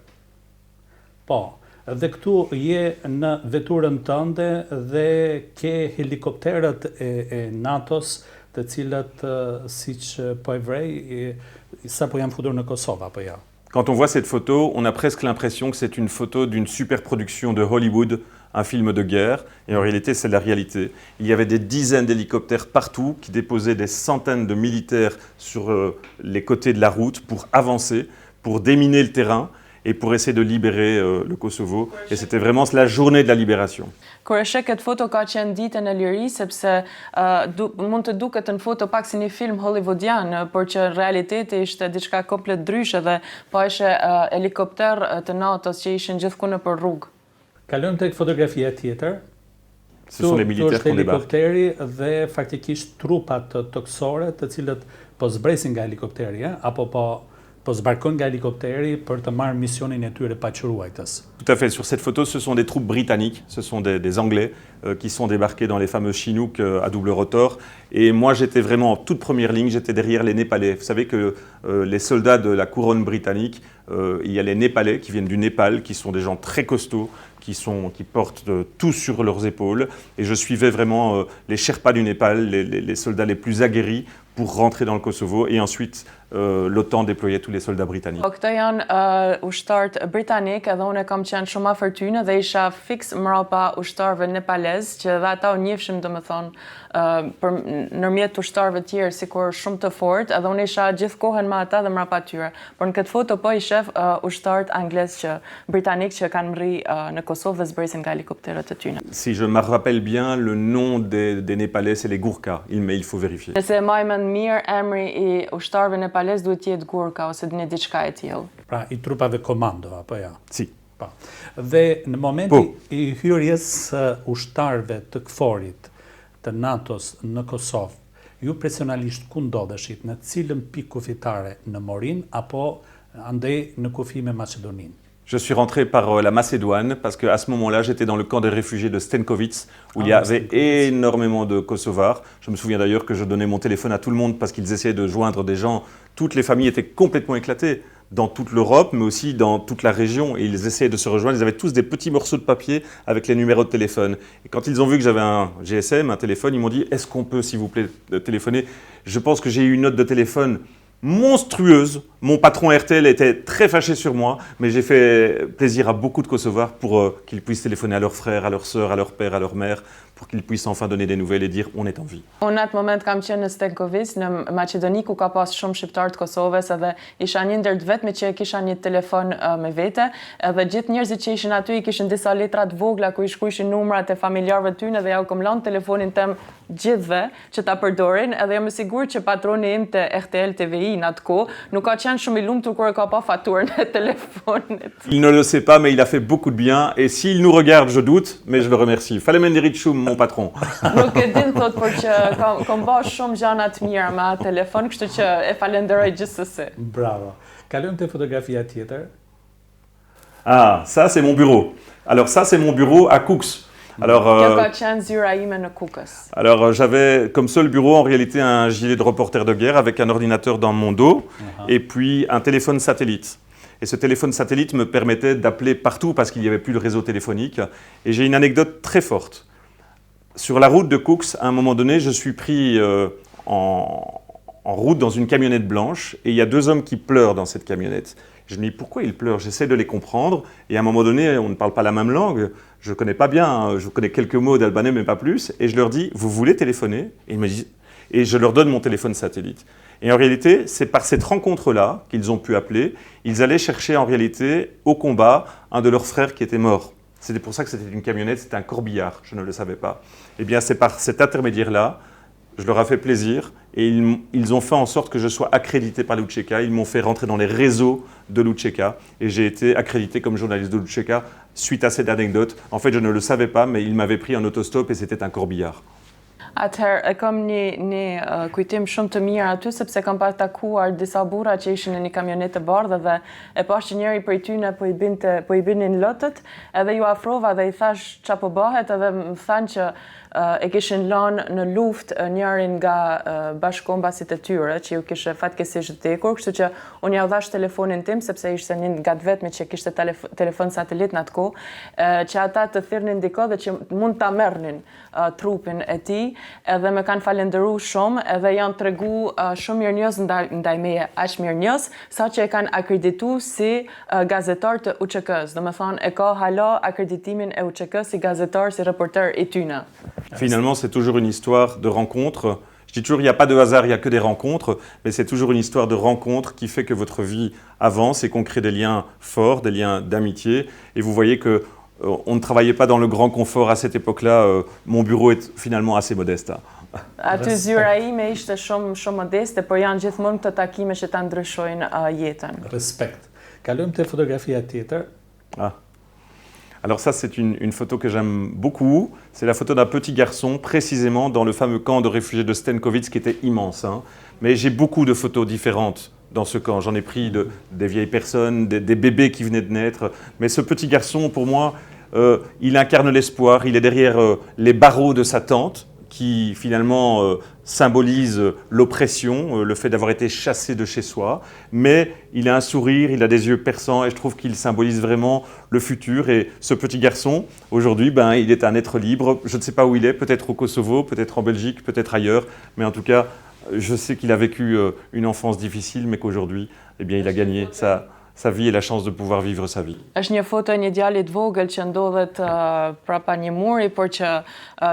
Po, Dhe këtu je në veturën tënde dhe ke helikopterët e NATO-s, të cilët, siç po e vrej, sapo janë futur në Kosovë apo jo? Quand on voit cette photo, on a presque l'impression que c'est une photo d'une superproduction de Hollywood, un film de guerre, et en réalité, c'est la réalité. Il y avait des dizaines d'hélicoptères partout qui déposaient des centaines de militaires sur les côtés de la route pour avancer, pour déminer le terrain et pour essayer de libérer le Kosovo. Et c'était vraiment la journée de la libération. Kur e sheh këtë foto ka qenë ditën e lirisë sepse mund të duket në foto pak si një film hollywoodian, por që në realiteti ishte diçka komplet ndryshe dhe pa ishe helikopter të NATO-s që ishin gjithku nëpër rrugë. Kalojmë tek fotografia tjetër. Ce sont les militaires qui débarquent. Helikopteri dhe faktikisht trupat toksore të cilët po zbresin nga helikopteri, apo po zbarkojnë nga helikopteri për të marrë misionin e tyre paquruajtës. Tout à fait. Sur cette photo, ce sont des troupes britanniques, ce sont des Anglais qui sont débarqués dans les fameux Chinook à double rotor. Et moi, j'étais vraiment en toute première ligne, j'étais derrière les Népalais. Vous savez que les soldats de la couronne britannique, il y a les Népalais qui viennent du Népal, qui sont des gens très costauds, qui portent tout sur leurs épaules. Et je suivais vraiment les Sherpas du Népal, les soldats les plus aguerris pour rentrer dans le Kosovo. Et ensuite, l'OTAN déployait tous les soldats britanniques. Këto janë ushtarët britanik, edhe unë kam qenë shumë afër tyre dhe isha fiks mbrapa ushtarëve nepalez, që dhe ata u njihshim domethënë për ndërmjet ushtarëve të tjerë sikur shumë të fortë, edhe unë isha gjithkohën me ata dhe mbrapa tyre. Por në këtë foto po i shef ushtarët anglez britanik që kanë mri në Kosovë dhe zbresin nga helikopterët e tyre. Si je me rappelle bien, le nom des Népalais, c'est les Gurkhas, mais il faut vérifier. Nëse maj mend mirë, emri i ushtarëve nepalez duhet të jetë Gurkha ose një diçka e tillë. Pra, i trupave komando, apo ja? Si. Po. Dhe në momentin i hyrjes së ushtarëve të KFOR-it të NATO-s në Kosovë, ju personalisht ku ndodheshit, në cilën pikë kufitare, në Morin apo andej në kufi me Maqedoninë? Je suis rentré par la Macédoine parce qu'à ce moment-là, j'étais dans le camp des réfugiés de Stenković où il y avait énormément de Kosovars. Je me souviens d'ailleurs que je donnais mon téléphone à tout le monde parce qu'ils essayaient de joindre des gens. Toutes les familles étaient complètement éclatées dans toute l'Europe, mais aussi dans toute la région. Et ils essayaient de se rejoindre. Ils avaient tous des petits morceaux de papier avec les numéros de téléphone. Et quand ils ont vu que j'avais un GSM, un téléphone, ils m'ont dit « Est-ce qu'on peut, s'il vous plaît, téléphoner ?» Je pense que j'ai eu une note de téléphone monstrueuse. Mon patron RTL était très fâché sur moi, mais j'ai fait plaisir à beaucoup de Kosovars pour qu'ils puissent téléphoner à leurs frères, à leurs sœurs, à leur père, à leur mère, pour qu'ils puissent enfin donner des nouvelles et dire on est en vie. Unë atë moment kam qenë në Stenković, në Maqedoni, ku ka pas shumë shqiptarë të Kosovës, edhe isha një ndër të vetme që kisha një telefon me vete, edhe gjithë njerëzit që ishin aty i kishin disa letra të vogla ku i shkruajshin numrat e familjarëve tyne dhe ja u kam lënë telefonin tim gjithëve që ta përdorin, edhe jam i sigurt që patroni im të RTL TVI në atë kohë nuk ka qenë shumë i lumtur kur e ka pa faturën e telefonit. Il ne le sait pas, mais il a fait beaucoup de bien. Et s'il nous regarde, je doute, mais je le remercie. Falemin Dirichum, mon patron. Nuk e din thot, por që kam bërë shumë gjëra të mira me atë telefon, kështu që e falenderoj gjithsesi. Bravo. Kalojmë te fotografia tjetër. Ah, ça c'est mon bureau. Alors ça c'est mon bureau à Kux. Alors, Kjo ka qenë zyra ime në Kukës. alors j'avais comme seul bureau en réalité un gilet de reporter de guerre avec un ordinateur dans mon dos et puis un téléphone satellite. Et ce téléphone satellite me permettait d'appeler partout parce qu'il n'y avait plus de réseau téléphonique. Et j'ai une anecdote très forte. Sur la route de Kux, à un moment donné, je suis pris en route dans une camionnette blanche et il y a deux hommes qui pleurent dans cette camionnette. Je me dis pourquoi ils pleurent, j'essaie de les comprendre et à un moment donné, on ne parle pas la même langue, je ne connais pas bien, hein, je connais quelques mots d'albanais mais pas plus, et je leur dis vous voulez téléphoner? Et ils me disent, et je leur donne mon téléphone satellite. Et en réalité, c'est par cette rencontre-là qu'ils ont pu appeler, ils allaient chercher en réalité au combat un de leurs frères qui était mort. C'était pour ça que c'était une camionnette, c'était un corbillard, je ne le savais pas. Eh bien c'est par cet intermédiaire-là, je leur ai fait plaisir et ils ont fait en sorte que je sois accrédité par l'UÇK. Ils m'ont fait rentrer dans les réseaux de l'UÇK et j'ai été accrédité comme journaliste de l'UÇK suite à cette anecdote. En fait, je ne le savais pas, mais ils m'avaient pris en autostop et c'était un corbillard. Atëherë, e kam një kujtim shumë të mirë aty, sepse kam pas takuar disa burra që ishin në një kamionetë të bardhë dhe e pash që njëri prej tyre po i binin lotët, edhe ju afrova dhe i thash ç'a po bëhet, edhe më thanë që e kishin lënë në luftë njërin nga bashkëkombasit e tyre, që ju kishte fatkeqësisht vdekur, kështu që unë ja u dhash telefonin tim sepse ishte një nga të vetmit që kishte telefon satelit në atë kohë, që ata të thirrnin dikë dhe që mund ta merrnin trupin e tij, edhe më kanë falendëruar shumë, edhe janë tregu shumë mirënjohës ndaj meje, aq mirënjohës sa që e kanë akredituar si gazetar të UÇK-s. Domethënë e ka hala akreditimin e UÇK-s si gazetar, si reporter i tyne. Finalement, c'est toujours une histoire de rencontre. Je dis toujours, il n'y a pas de hasard, il n'y a que des rencontres, mais c'est toujours une histoire de rencontre qui fait que votre vie avance et qu'on crée des liens forts, des liens d'amitié. Et vous voyez que on ne travaillait pas dans le grand confort à cette époque-là. Mon bureau est finalement assez modeste. Aty zyra ime ishte shumë modeste, por janë gjithmonë këto takime që ta ndryshojnë jetën. Respekt. Kalojmë te fotografia tjetër. Alors ça, c'est une photo que j'aime beaucoup. C'est la photo d'un petit garçon, précisément dans le fameux camp de réfugiés de Stenkovitz, qui était immense. Mais j'ai beaucoup de photos différentes dans ce camp. J'en ai pris des vieilles personnes, des bébés qui venaient de naître. Mais ce petit garçon, pour moi, il incarne l'espoir. Il est derrière les barreaux de sa tente, qui finalement symbolise l'oppression, le fait d'avoir été chassé de chez soi. Mais il a un sourire, il a des yeux perçants et je trouve qu'il symbolise vraiment le futur. Et ce petit garçon, aujourd'hui, il est un être libre. Je ne sais pas où il est, peut-être au Kosovo, peut-être en Belgique, peut-être ailleurs. Mais en tout cas, je sais qu'il a vécu une enfance difficile, mais qu'aujourd'hui, il a gagné sa vie et la chance de pouvoir vivre sa vie. Është një foto e një djalit vogël që ndodhet prapa një muri, por që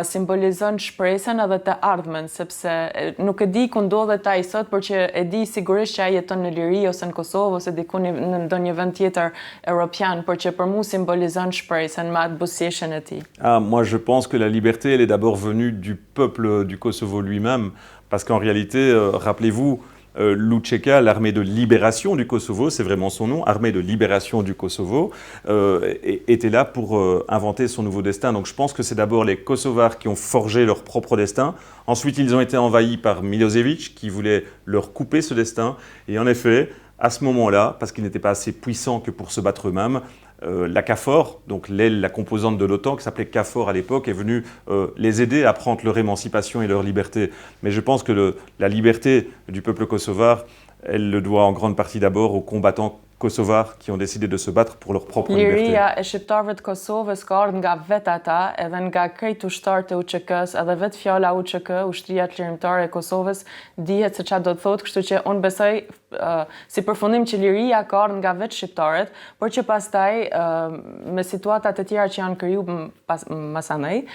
simbolizon shpresën edhe të ardhmen, sepse nuk e di ku ndodhet ai sot, por që e di sigurisht që ai jeton në Liri ose në Kosovë ose diku në ndonjë vend tjetër europian, por që për mua simbolizon shpresën me atë buzëqeshjen e tij. Moi, je pense que la liberté, elle est d'abord venue du peuple du Kosovo lui-même, parce qu'en réalité, rappelez-vous, l'UÇK, l'armée de libération du Kosovo, c'est vraiment son nom, armée de libération du Kosovo, était là pour inventer son nouveau destin. Donc je pense que c'est d'abord les Kosovars qui ont forgé leur propre destin. Ensuite, ils ont été envahis par Milosevic, qui voulait leur couper ce destin. Et en effet, à ce moment-là, parce qu'ils n'étaient pas assez puissants que pour se battre eux-mêmes, la KFOR, donc l'aile, la composante de l'OTAN, qui s'appelait KFOR à l'époque, est venue les aider à prendre leur émancipation et leur liberté. Mais je pense que la liberté du peuple kosovar, elle le doit en grande partie d'abord aux combattants kosovars qui ont décidé de se battre pour leur propre liberté. Liria e shqiptarëve të Kosovës ka ardhur nga vetë ata, edhe nga krejt ushtarët e UÇK-s, edhe vetë fjala UÇK, Ushtria Çlirimtare e Kosovës, dihet se çfarë do të thotë, kështu që unë besoj si përfundim që liria ka ardhur nga vetë shqiptarët, por që pastaj me situatat e tjera që janë krijuar masanej,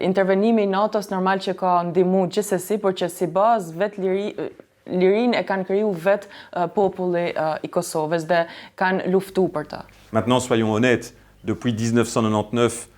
intervenimi i NATO-s normal që ka ndihmuar gjithsesi, por që si bazë vetë Lirin e kanë kriju vetë populli i Kosovës dhe kanë luftu për ta. Maintenant, soyons honnêtes, depuis 1999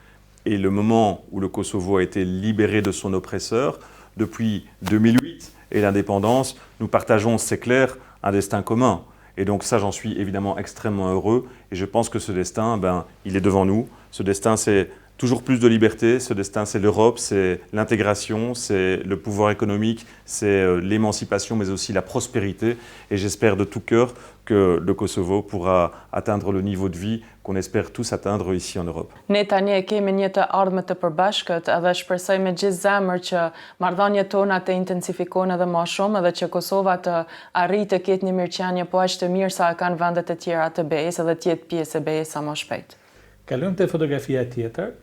et le moment où le Kosovo a été libéré de son oppresseur, depuis 2008 et l'indépendance, nous partageons, c'est clair, un destin commun. Et donc ça, j'en suis évidemment extrêmement heureux. Et je pense que ce destin, il est devant nous. Ce destin, c'est toujours plus de liberté. Ce destin, c'est l'Europe, c'est l'intégration, c'est le pouvoir économique, c'est l'émancipation, mais aussi la prospérité. Et j'espère de tout cœur que le Kosovo pourra atteindre le niveau de vie qu'on espère tous atteindre ici en Europe. Ne tani e kemi një të ardhme të përbashkët edhe shpresoj me gjithë zemër që marrëdhëniet tona të intensifikohen edhe më shumë edhe që Kosova të arrijë të ketë një mirëqenie po aq të mirë sa kanë vendet e tjera të BE-s edhe të jetë pjesë e BE-s sa më shpejt. Kalojmë te fotografia tjetër.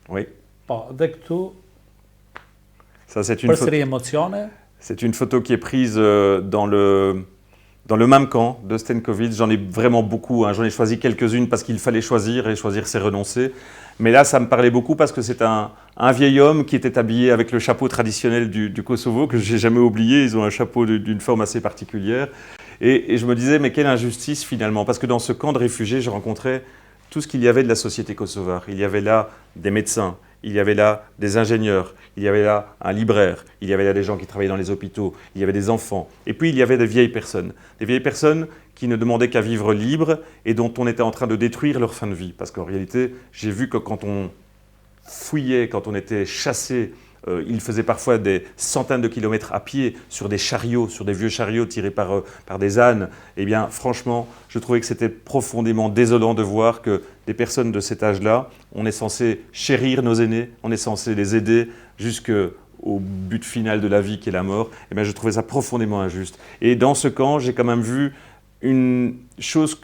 Oui. Po, dhe këtu ça, c'est une përsëri emocione. C'est une photo qui est prise dans le même camp de Stenkovitz. J'en ai vraiment beaucoup, j'en ai choisi quelques-unes parce qu'il fallait choisir, et choisir c'est renoncer. Mais là, ça me parlait beaucoup parce que c'est un vieil homme qui était habillé avec le chapeau traditionnel du Kosovo, que j'ai jamais oublié. Ils ont un chapeau d'une forme assez particulière. Et je me disais, mais quelle injustice finalement, parce que dans ce camp de réfugiés, je rencontrais tout ce qu'il y avait de la société kosovare. Il y avait là des médecins, il y avait là des ingénieurs, il y avait là un libraire, il y avait là des gens qui travaillaient dans les hôpitaux, il y avait des enfants. Et puis il y avait des vieilles personnes qui ne demandaient qu'à vivre libre et dont on était en train de détruire leur fin de vie. Parce qu'en réalité, j'ai vu que quand on fouillait, quand on était chassé Ils faisaient parfois des centaines de kilomètres à pied sur des chariots, sur des vieux chariots tirés par des ânes. Eh bien, franchement, je trouvais que c'était profondément désolant de voir que des personnes de cet âge-là, on est censé chérir nos aînés, on est censé les aider jusqu'au but final de la vie qui est la mort. Eh bien, je trouvais ça profondément injuste. Et dans ce camp, j'ai quand même vu une chose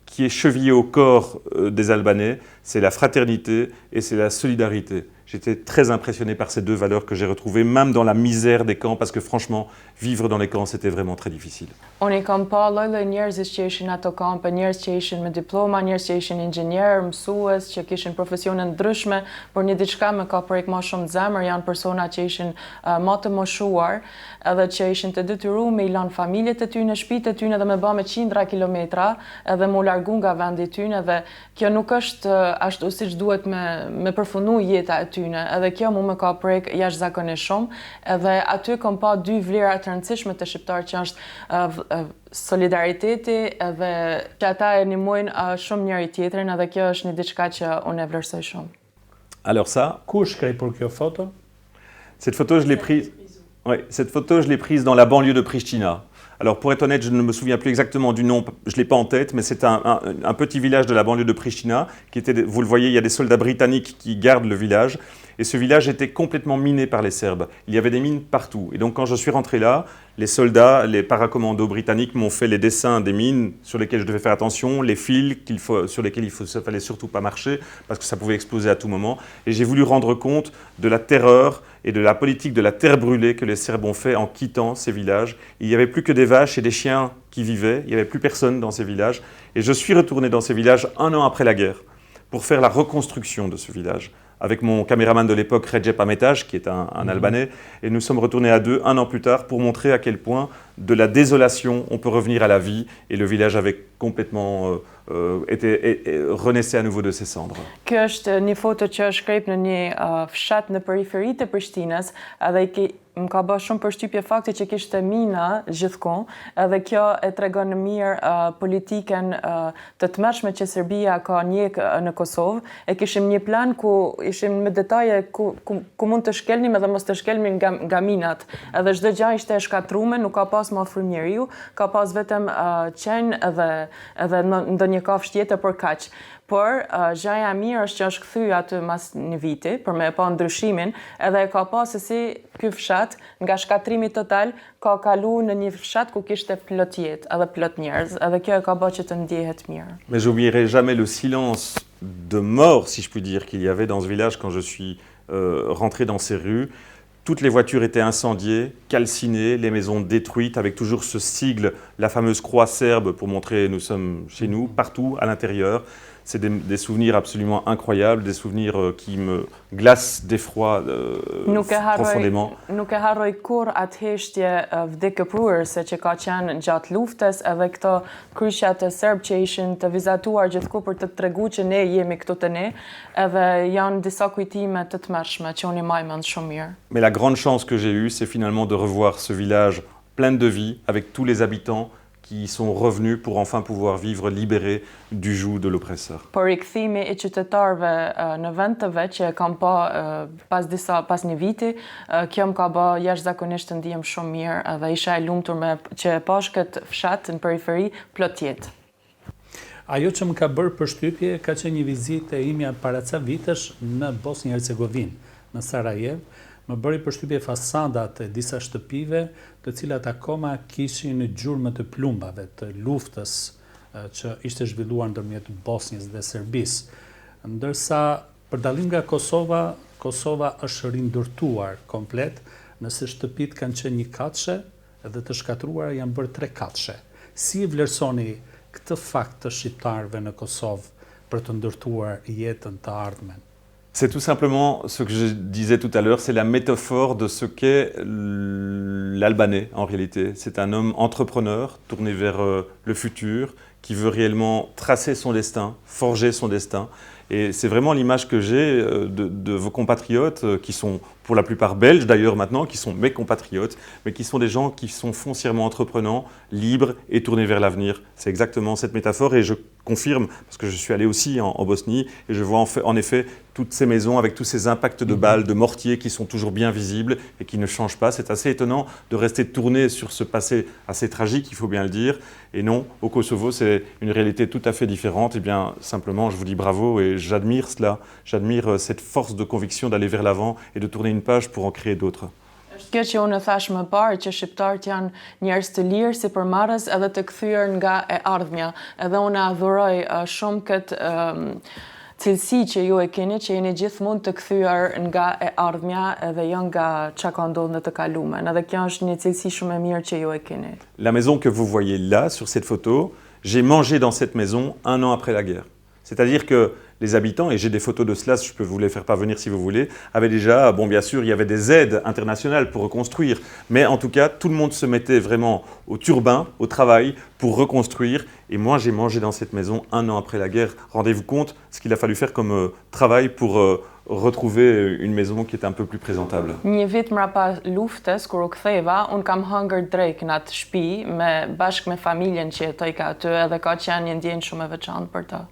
qui est chevillée au corps des Albanais, c'est la fraternité et c'est la solidarité. J'étais très impressionné par ces deux valeurs que j'ai retrouvées, même dans la misère des camps, parce que franchement, vivre dans les camps, c'était vraiment très difficile. Unë I kam pa lloj-lloj njerëzish që ishin ato kampe, njerëz që ishin me diploma, njerëz që ishin inxhinier, mësues, që kishin profesione ndryshme, por një diçka me ka prek më shumë zemër, janë persona që ishin më të moshuar, edhe që ishin të detyruar me I lanë familjet e tyre, shtëpitë e tyre dhe me bë me qindra kilometra, edhe mu largu nga vendi i tyre dhe kjo nuk është ashtu siç duhet me përfunu jeta e tyre, edhe kjo mu me ka prek jashtëzakonisht shumë, edhe aty kam pa dy vlera të rëndësishme të shqiptarë që është solidariteti edhe që ata e ndihmojnë shumë njëri tjetrin edhe kjo është një diçka që unë e vlerësoj shumë. Alors ça, Kush krei për kjo foto? cette photo, je l'ai prise. Ouais, cette photo, je l'ai prise dans la banlieue de Pristina. Alors pour être honnête, je ne me souviens plus exactement du nom, je ne l'ai pas en tête, mais c'est un petit village de la banlieue de Pristina, qui était, vous le voyez, il y a des soldats britanniques qui gardent le village, et ce village était complètement miné par les Serbes. Il y avait des mines partout, et donc quand je suis rentré là, les soldats, les paracommandos britanniques m'ont fait les dessins des mines sur lesquelles je devais faire attention, les fils sur lesquels il ne fallait surtout pas marcher, parce que ça pouvait exploser à tout moment, et j'ai voulu rendre compte de la terreur et de la politique de la terre brûlée que les Serbes ont fait en quittant ces villages. Il n'y avait plus que des vaches et des chiens qui vivaient, il n'y avait plus personne dans ces villages. Et je suis retourné dans ces villages 1 an après la guerre pour faire la reconstruction de ce village avec mon caméraman de l'époque, Recep Ametaj, qui est un Albanais, et nous sommes retournés à deux 1 an plus tard pour montrer à quel point de la désolation on peut revenir à la vie, et le village avait complètement renaissait à nouveau de ses cendres. Kjo është një foto që është krejp në një fshat në periferi të Prishtinës, edhe më ka bërë shumë përshtypje fakti që kishte mina gjithkohë, edhe kjo e tregon mirë politiken të tmerrshme që Serbia ka njek në Kosovë. E kishim një plan ku ishim me detaje ku mund të shkelnim edhe mos të shkelnim nga minat. Edhe çdo gjë ishte e shkatruar, nuk ka pas më ofrim njeriu, ka pas vetëm qenë edhe ndonjë kafshë tjetër për kaq. Por gjëja e mirë është që është kthyer aty mas një viti për me pa ndryshimin, edhe e ka pas se si ky fshat nga shkatrimi total ka kalu në një fshat ku kishte plot jetë edhe plot njerëz, edhe kjo e ka bërë që të ndjehet mirë. Mais j'oublierai jamais le silence de mort, si je puis dire, qu'il y avait dans ce village quand je suis rentré dans ces rues. Toutes les voitures étaient incendiées, calcinées, les maisons détruites, avec toujours ce sigle, la fameuse croix serbe pour montrer nous sommes chez nous, partout à l'intérieur. C'est des souvenirs absolument incroyables, des souvenirs qui me glacent d'effroi profondément. Nuk e harroj kur atë heshtje vdekëpruese që ka qenë gjatë luftës, edhe këto kryqja të serb që ishin të vizatuar gjithku për të treguar që ne jemi këtu të ne, edhe janë disa kujtime të tmerrshme që unë I maj mend shumë mirë. Mais la grande chance que j'ai eue, c'est finalement de revoir ce village plein de vie, avec tous les habitants qui sont revenus pour enfin pouvoir vivre libérés du joug de l'oppresseur. Por rikthimi I qytetarëve në vend të vet që kam pa pas një viti, kjo më ka bërë jashtëzakonisht të ndihem shumë mirë edhe isha e lumtur që e pash këtë fshat në periferi plot jetë. Ajo që më ka bërë përshtypje ka qenë një vizitë e imja para ca vitesh në Bosnjë Hercegovinë, në Sarajevo. Më bëri përshtypje fasadat e disa shtëpive të cilat akoma kishin gjurmë të plumbave të luftës që ishte zhvilluar ndërmjet Bosnjës dhe Serbisë. Ndërsa për dallim nga Kosova, Kosova është rindërtuar komplet, nëse shtëpit kanë qenë një katëshe dhe të shkatruara janë bërë 3 katëshe. Si vlerësoni këtë fakt të shqiptarëve në Kosovë për të ndërtuar jetën të ardhmen? C'est tout simplement ce que je disais tout à l'heure, c'est la métaphore de ce qu'est l'Albanais en réalité. C'est un homme entrepreneur, tourné vers le futur, qui veut réellement tracer son destin, forger son destin. Et c'est vraiment l'image que j'ai de vos compatriotes qui sont pour la plupart belges d'ailleurs maintenant, qui sont mes compatriotes, mais qui sont des gens qui sont foncièrement entreprenants, libres et tournés vers l'avenir. C'est exactement cette métaphore et je confirme, parce que je suis allé aussi en Bosnie, et je vois en effet toutes ces maisons avec tous ces impacts de balles, de mortiers qui sont toujours bien visibles et qui ne changent pas. C'est assez étonnant de rester tourné sur ce passé assez tragique, il faut bien le dire. Et non, au Kosovo, c'est une réalité tout à fait différente. Et bien, simplement, je vous dis bravo et j'admire cela. J'admire cette force de conviction d'aller vers l'avant et de tourner une page pour en créer d'autres. Është kjo që unë thash më parë që shqiptarët janë njerëz të lirë si përmarrës edhe të kthyer nga e ardhmja. Edhe unë adhuroj shumë këtë cilësi që ju e keni, që jeni gjithmonë të kthyer nga e ardhmja edhe jo nga çka ka ndodhur në të kalumen. Edhe kjo është një cilësi shumë e mirë që ju e keni. La maison que vous voyez là, sur cette photo, j'ai mangé dans cette maison 1 an après la guerre. C'est-à-dire que les habitants, et j'ai des photos de cela, je peux vous les faire parvenir si vous voulez, avaient déjà, bon bien sûr, il y avait des aides internationales pour reconstruire, mais en tout cas, tout le monde se mettait vraiment au turbin, au travail, pour reconstruire. Et moi, j'ai mangé dans cette maison 1 an après la guerre. Rendez-vous compte ce qu'il a fallu faire comme travail pour retrouver une maison qui est un peu plus présentable. Një vit mrapa luftës, kur u ktheva, unë kam hëngër drejk në atë shtëpi, bashkë me familjen që jetoj ka aty, edhe ka qenë një ndjenjë shumë e veçantë për ta.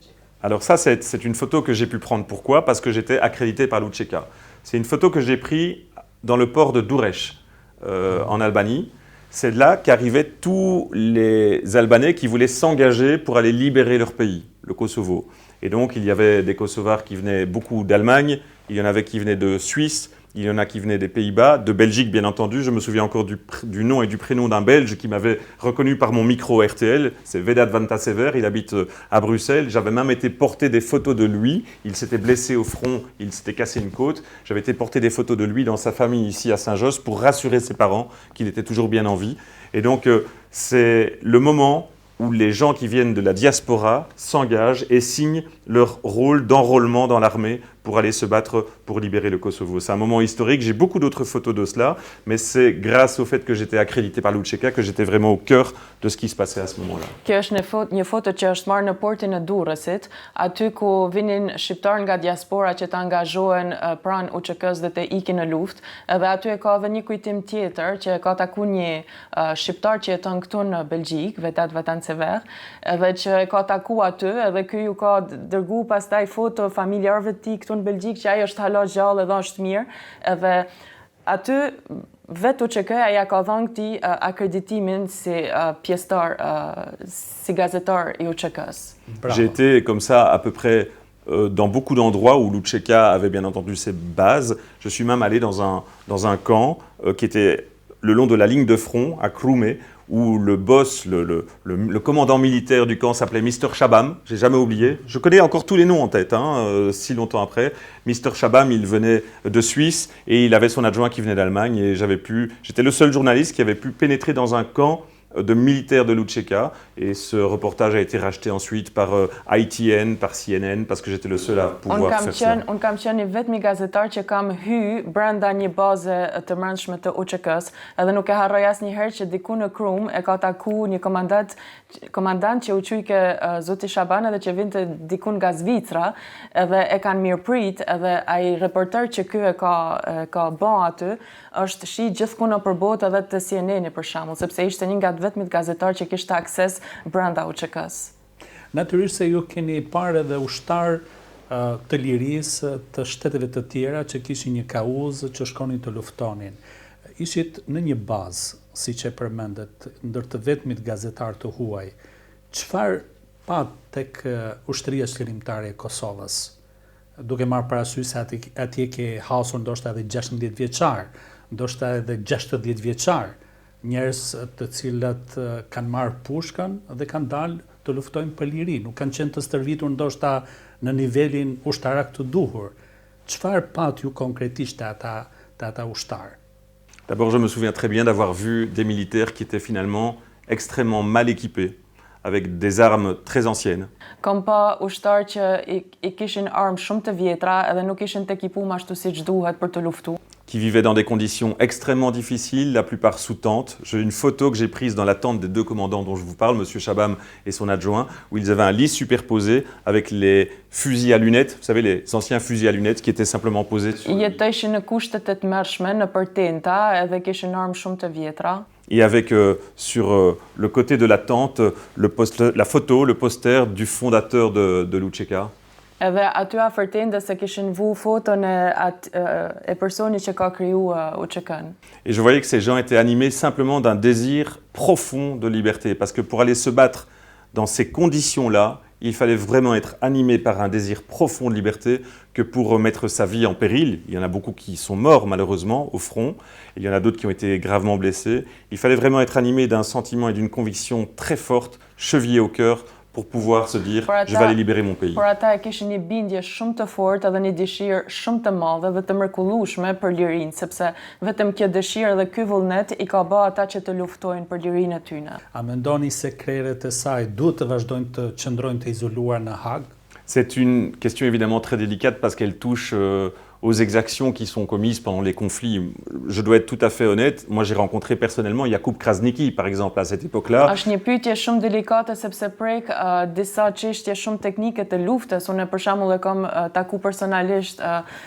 Alors ça, c'est une photo que j'ai pu prendre. Pourquoi? Parce que j'étais accrédité par l'UÇK. C'est une photo que j'ai prise dans le port de Durrës, en Albanie. C'est là qu'arrivaient tous les Albanais qui voulaient s'engager pour aller libérer leur pays, le Kosovo. Et donc, il y avait des Kosovars qui venaient beaucoup d'Allemagne, il y en avait qui venaient de Suisse, il y en a qui venaient des Pays-Bas, de Belgique bien entendu. Je me souviens encore du nom et du prénom d'un Belge qui m'avait reconnu par mon micro RTL. C'est Vedat van Tassever, il habite à Bruxelles. J'avais même été porter des photos de lui. Il s'était blessé au front, il s'était cassé une côte. J'avais été porter des photos de lui dans sa famille ici à Saint-Josse pour rassurer ses parents qu'il était toujours bien en vie. Et donc c'est le moment où les gens qui viennent de la diaspora s'engagent et signent leur rôle d'enrôlement dans l'armée pour aller se battre pour libérer le Kosovo. C'est un moment historique, j'ai beaucoup d'autres photos de cela, mais c'est grâce au fait que j'étais accrédité par l'UÇK que j'étais vraiment au cœur de ce qui se passait à ce moment-là. Kjo është një foto që është marrë në portin e Durrësit, aty ku vinin shqiptar nga diaspora që të angazhohen pranë UÇK-s dhe të ikin në luftë, edhe aty e ka edhe një kujtim tjetër që ka taku një shqiptar që jeton këtu në Belgjik, Vedat van Tassever, edhe që e ka taku aty, edhe ky ju ka dërgu pastaj foto familjarëve të tij këtu në Belgjik që ai është hala gjallë edhe është mirë, edhe aty vetë UÇK-ja ja ka dhënë këtij akreditimin si pjesëtar, si gazetar i UÇK-s. J'ai été comme ça à peu près dans beaucoup d'endroits où l'UÇK avait bien entendu ses bases. Je suis même allé dans un camp qui était le long de la ligne de front à Kroumé, où le boss, le commandant militaire du camp s'appelait Mr. Shabam, j'ai jamais oublié. Je connais encore tous les noms en tête, si longtemps après. Mr. Shabam, il venait de Suisse et il avait son adjoint qui venait d'Allemagne et j'étais le seul journaliste qui avait pu pénétrer dans un camp de militaires de l'UÇK et ce reportage a été racheté ensuite par ITN, par CNN parce que j'étais le seul à pouvoir faire ça. Unë kam qenë i vetmi gazetar që kam hy brenda një baze të brendshme të UÇK-s, edhe nuk e harroj asnjëherë që diku në Krum e ka taku një komandant që u quajke zoti Shaban edhe që vinte diku nga Zvicra, edhe e kanë mirëprit, edhe ai reporter që ky e ka bën aty është shi gjithkund nëpër botë edhe të CNN-i për shembull, sepse ishte një nga vetmit gazetar që kishte akses brenda UÇK-s. Natyrisht se ju keni parë edhe ushtar të lirisë të shteteve të tjera që kishin një kauzë që shkonin të luftonin. Ishit në një bazë, siç e përmendet, ndër të vetmit gazetar të huaj. Çfarë pat tek ushtria qëllimtare e Kosovës? Duke marrë parasysh se atje ke hasur ndoshta edhe 16 vjeçar, ndoshta edhe 60 vjeçar, njerëz të cilët kanë marrë pushkën dhe kanë dalë të luftojnë për liri, nuk kanë qenë të stërvitur ndoshta në nivelin ushtarak të duhur. Çfarë pat ju konkretisht të ata ushtarë? D'abord, je me souviens très bien d'avoir vu des militaires qui étaient finalement extrêmement mal équipés, avec des armes très anciennes. Kam pa ushtarë që i kishin armë shumë të vjetra edhe nuk ishin të ekipuar ashtu siç duhet për të luftuar. qui vivaient dans des conditions extrêmement difficiles, la plupart sous tente. J'ai une photo que j'ai prise dans la tente des deux commandants dont je vous parle, M. Chabam et son adjoint, où ils avaient un lit superposé avec les fusils à lunettes, vous savez, les anciens fusils à lunettes qui étaient simplement posés sur le lit. Jetëshin në kushte të tmerrshme nëpër tenta edhe kishin armë shumë të vjetra. Et avec sur le côté de la tente la photo, le poster du fondateur de l'UÇK. Edhe aty afër tendës se kishin vu foton e personit që ka kriju UÇK-n. Et je voyais que ces gens étaient animés simplement d'un désir profond de liberté. Parce que pour aller se battre dans ces conditions-là, il fallait vraiment être animé par un désir profond de liberté que pour mettre sa vie en péril. Il y en a beaucoup qui sont morts malheureusement au front. Il y en a d'autres qui ont été gravement blessés. Il fallait vraiment être animé d'un sentiment et d'une conviction très forte, chevillée au cœur, pour pouvoir se dire « je vais aller libérer mon pays ». Por ata e kishin një bindje shumë të fortë edhe një dëshirë shumë të madhe dhe të mrekullueshme për lirinë, sepse vetëm kjo dëshirë dhe ky vullnet I ka bë ata që të luftojnë për lirinë e tyre. A mendoni se krerët e saj duhet të vazhdojnë të qëndrojnë të izoluar në Hag? C'est une question évidemment très délicate parce qu'elle touche aux exactions qui sont commises pendant les conflits. Je dois être tout à fait honnête, moi j'ai rencontré personnellement Jakub Krasniqi par exemple à cette époque-là. Është një pyetje shumë delikate sepse prek disa çështje shumë teknike të luftës. Unë për shembull e kam taku personalisht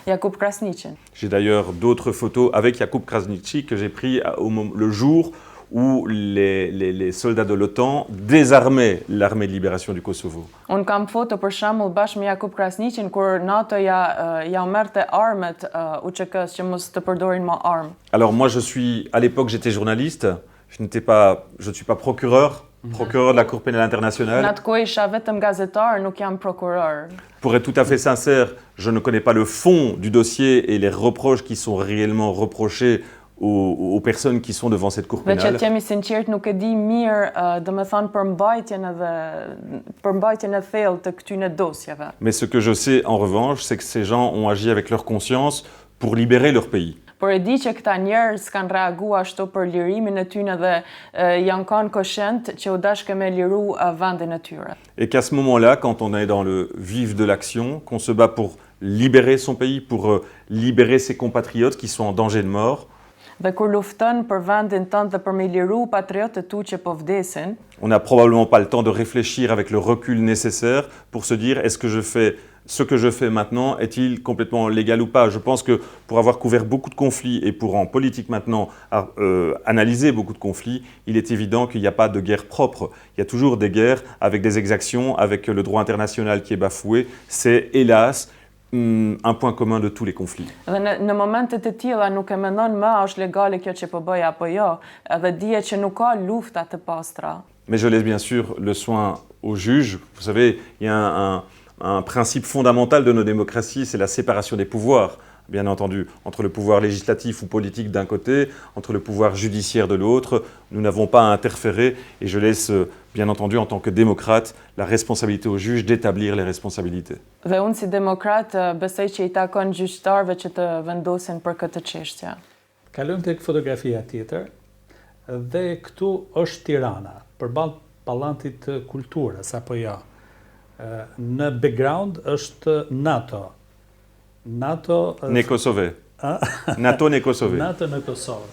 Jakub Krasniqin. J'ai d'ailleurs d'autres photos avec Jakub Krasniqi que j'ai pris le jour où les soldats de l'OTAN désarmaient l'armée de libération du Kosovo. Unë kam foto për shembull bashkë me Jakub Krasniqin kur NATO ja merrte armët UÇK-s që mos të përdorin më armë. Alors moi à l'époque j'étais journaliste, je ne suis pas procureur de la Cour pénale internationale. Në atë kohë isha vetëm gazetar, nuk jam prokuror. Pour être tout à fait sincère, je ne connais pas le fond du dossier et les reproches qui sont réellement reprochés aux personnes qui sont devant cette cour pénale. Dhe që t'jemi sinqert nuk e di mirë, domethënë përmbajtjen e thellë të këtyre dosjeve. Mais ce que je sais en revanche, c'est que ces gens ont agi avec leur conscience pour libérer leur pays. Por e di që këta njerëz kanë reaguar ashtu për lirimin e tyre dhe janë kanë koshent që u dashkë me liru vendin e tyre. Et qu'à ce moment-là, quand on est dans le vif de l'action, qu'on se bat pour libérer son pays, pour libérer ses compatriotes qui sont en danger de mort, Dhe kur lufton për vendin tënd dhe për me liru patriotët tu që po vdesin, on n'a probablement pas le temps de réfléchir avec le recul nécessaire pour se dire est-ce que ce que je fais maintenant est-il complètement légal ou pas? Je pense que pour avoir couvert beaucoup de conflits et pour en politique maintenant analyser beaucoup de conflits, il est évident qu'il n'y a pas de guerre propre. Il y a toujours des guerres avec des exactions, avec le droit international qui est bafoué. C'est hélas un point commun de tous les conflits. Dhe në momente të tilla nuk e mendon më a është legale kjo që po bëj apo jo, edhe dihet që nuk ka lufta të pastra. Mais je laisse bien sûr le soin aux juges. Vous savez, il y a un principe fondamental de nos démocraties, c'est la séparation des pouvoirs. Bien entendu, entre le pouvoir législatif ou politique d'un côté, entre le pouvoir judiciaire de l'autre, nous n'avons pas à interférer et je laisse, bien entendu, en tant que démocrate, la responsabilité aux juges d'établir les responsabilités. Dhe unë si demokrat besoj që I takon gjyqtarëve që të vendosin për këtë çështje. Kalojmë tek fotografia tjetër dhe këtu është Tirana, përballë Pallantit të Kulturës apo jo. Në background është NATO. Në Kosovë. NATO në Kosovë. NATO në Kosovë.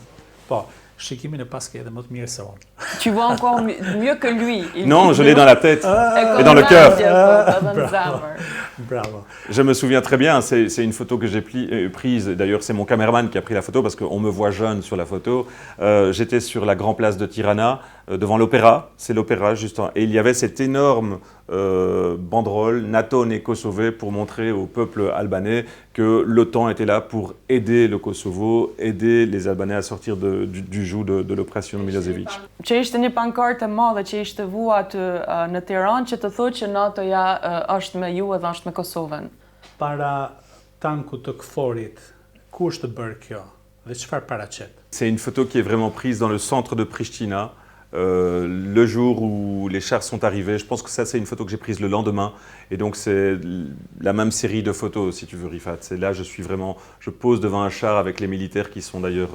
Po, shikimin e paske edhe më të mirë se unë. Tu vois encore mieux que lui. Non, je l'ai dans la tête et dans le cœur. Bravo. Je me souviens très bien, c'est une photo que j'ai prise, d'ailleurs c'est mon caméraman qui a pris la photo parce qu'on me voit jeune sur la photo. J'étais sur la grande place de Tirana, devant l'opéra, c'est l'opéra justement, et il y avait cette énorme banderole NATO et Kosovo pour montrer au peuple albanais que l'OTAN était là pour aider le Kosovo, aider les Albanais à sortir du joug de l'opération Milosevic. Që ishte një pankartë e madhe që ishte vua aty në Tiranë që të thotë që NATO-ja është me ju edhe është me Kosovën. Para tankut të KFOR-it, ku është bërë kjo dhe çfarë paraqet? C'est une photo qui est vraiment prise dans le centre de Pristina. Le jour où les chars sont arrivés, je pense que ça c'est une photo que j'ai prise le lendemain et donc c'est la même série de photos si tu veux Rifat. C'est là je pose devant un char avec les militaires qui sont d'ailleurs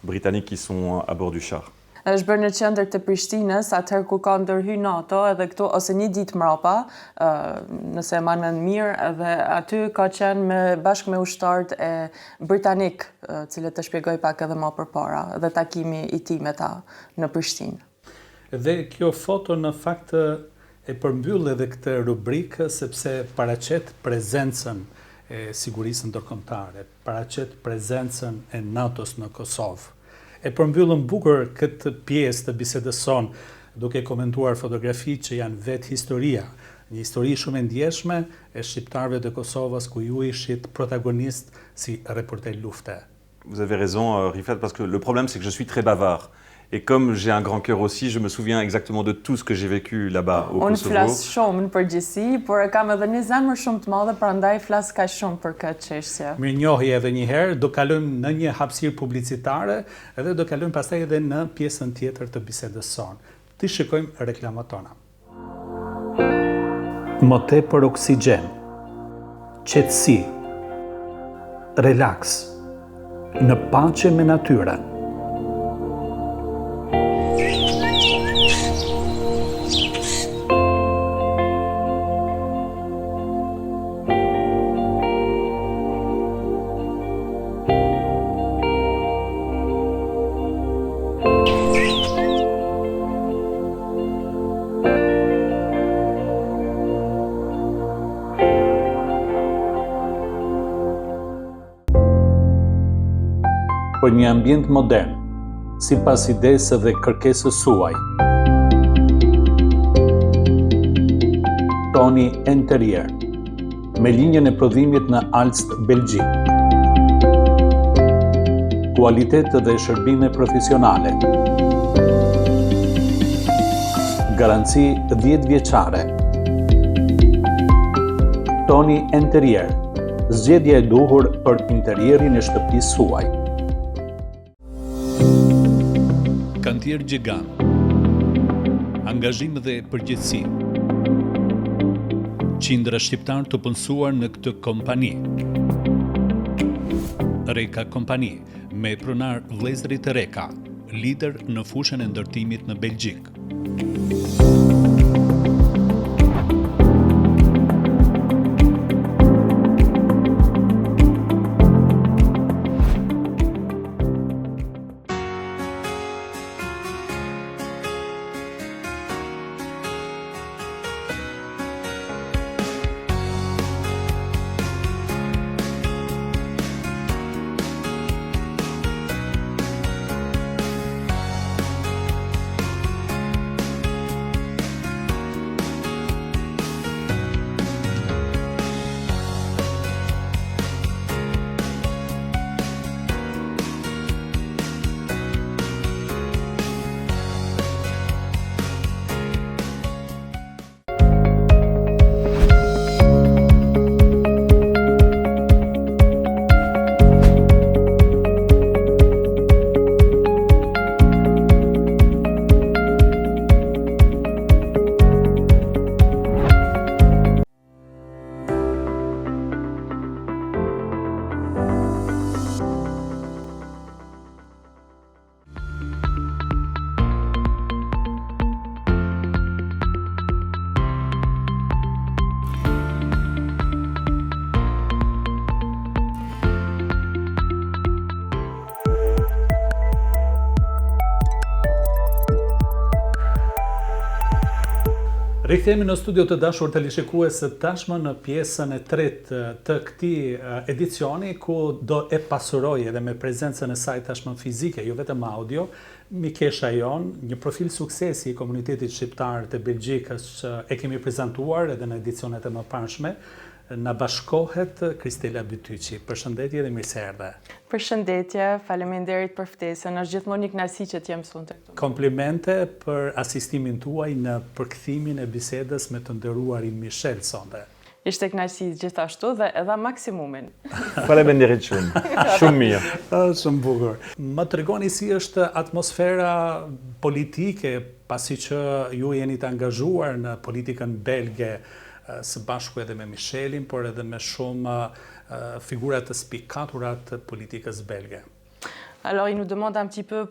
britanniques qui sont à bord du char. Është bërë në qendër të Prishtinës, atëherë kur ka ndërhy NATO edhe këtu ose një ditë mbrapa, nëse e marr mend mirë, edhe aty ka qenë bashkë me ushtarët e britanik, cilët të shpjegoj pak edhe më përpara, dhe takimi i tij me ta në Prishtinë. Dhe kjo foto në fakt e përmbyll edhe këtë rubrikë sepse paraqet prezencën e sigurisë ndërkombëtare, paraqet prezencën e NATO-s në Kosovë. E përmbyllën bukur këtë pjesë të bisedës son, duke komentuar fotografi që janë vetë historia, një histori shumë e ndjeshme e shqiptarëve të Kosovës ku ju ishit protagonist si reporter lufte. Vous avez raison, Rifat, parce que le problème, c'est que je suis très bavard. Et comme j'ai un grand cœur aussi, je me souviens exactement de tout ce que j'ai vécu là-bas au Kosovo. Unë flas shumë në përgjithësi, por e kam edhe një zemër shumë të madhe, prandaj flas kaq shumë për këtë çështje. Mirënjohje edhe një herë, do kalojmë në një hapësirë publicitare edhe do kalojmë pastaj edhe në pjesën tjetër të bisedës son. Ti shikojmë reklamat tona. Më tepër oksigjen, qetësi, relaks, në paqe me natyrën. Për një ambient modern, sipas idesë dhe kërkesës suaj. Toni Interier, me linjën e prodhimit në Aalst, Belgjik. Kualitet dhe shërbime profesionale. Garanci 10 vjeçare. Toni Interier, zgjedhja e duhur për interierin e shtëpisë suaj. Kantier Gjigan, angazhim dhe përgjegjësi. Qindra shqiptar të punësuar në këtë kompani. Reka Kompani, me pronar vëllezërit e Reka, lider në fushën e ndërtimit në Belgjik. Rikthehemi në studio të dashur teleshikues tashmë në pjesën e tretë të këtij edicioni ku do e pasuroj edhe me prezencën e saj tashmë fizike, jo vetëm audio, mikesha jon, një profil suksesi i komunitetit shqiptar të Belgjikës që e kemi prezantuar edhe në edicionet e mëparshme. Na bashkohet Kristela Bytyqi. Përshëndetje dhe mirë se erdhe. Përshëndetje, faleminderit për ftesën. Është gjithmonë një kënaqësi që t'jem sonte këtu. Komplimente për asistimin tuaj në përkthimin e bisedës me të nderuarin Michel sonte. Ishte kënaqësi gjithashtu dhe edhe maksimumin. Faleminderit shumë. Shumë mirë. Shumë bukur. Më tregoni si është atmosfera politike pasi që ju jeni të angazhuar në politikën belge, së bashku edhe me Michelin, por edhe me shumë figurat të spikatura të politikës belge. Alors, il nous demande un petit peu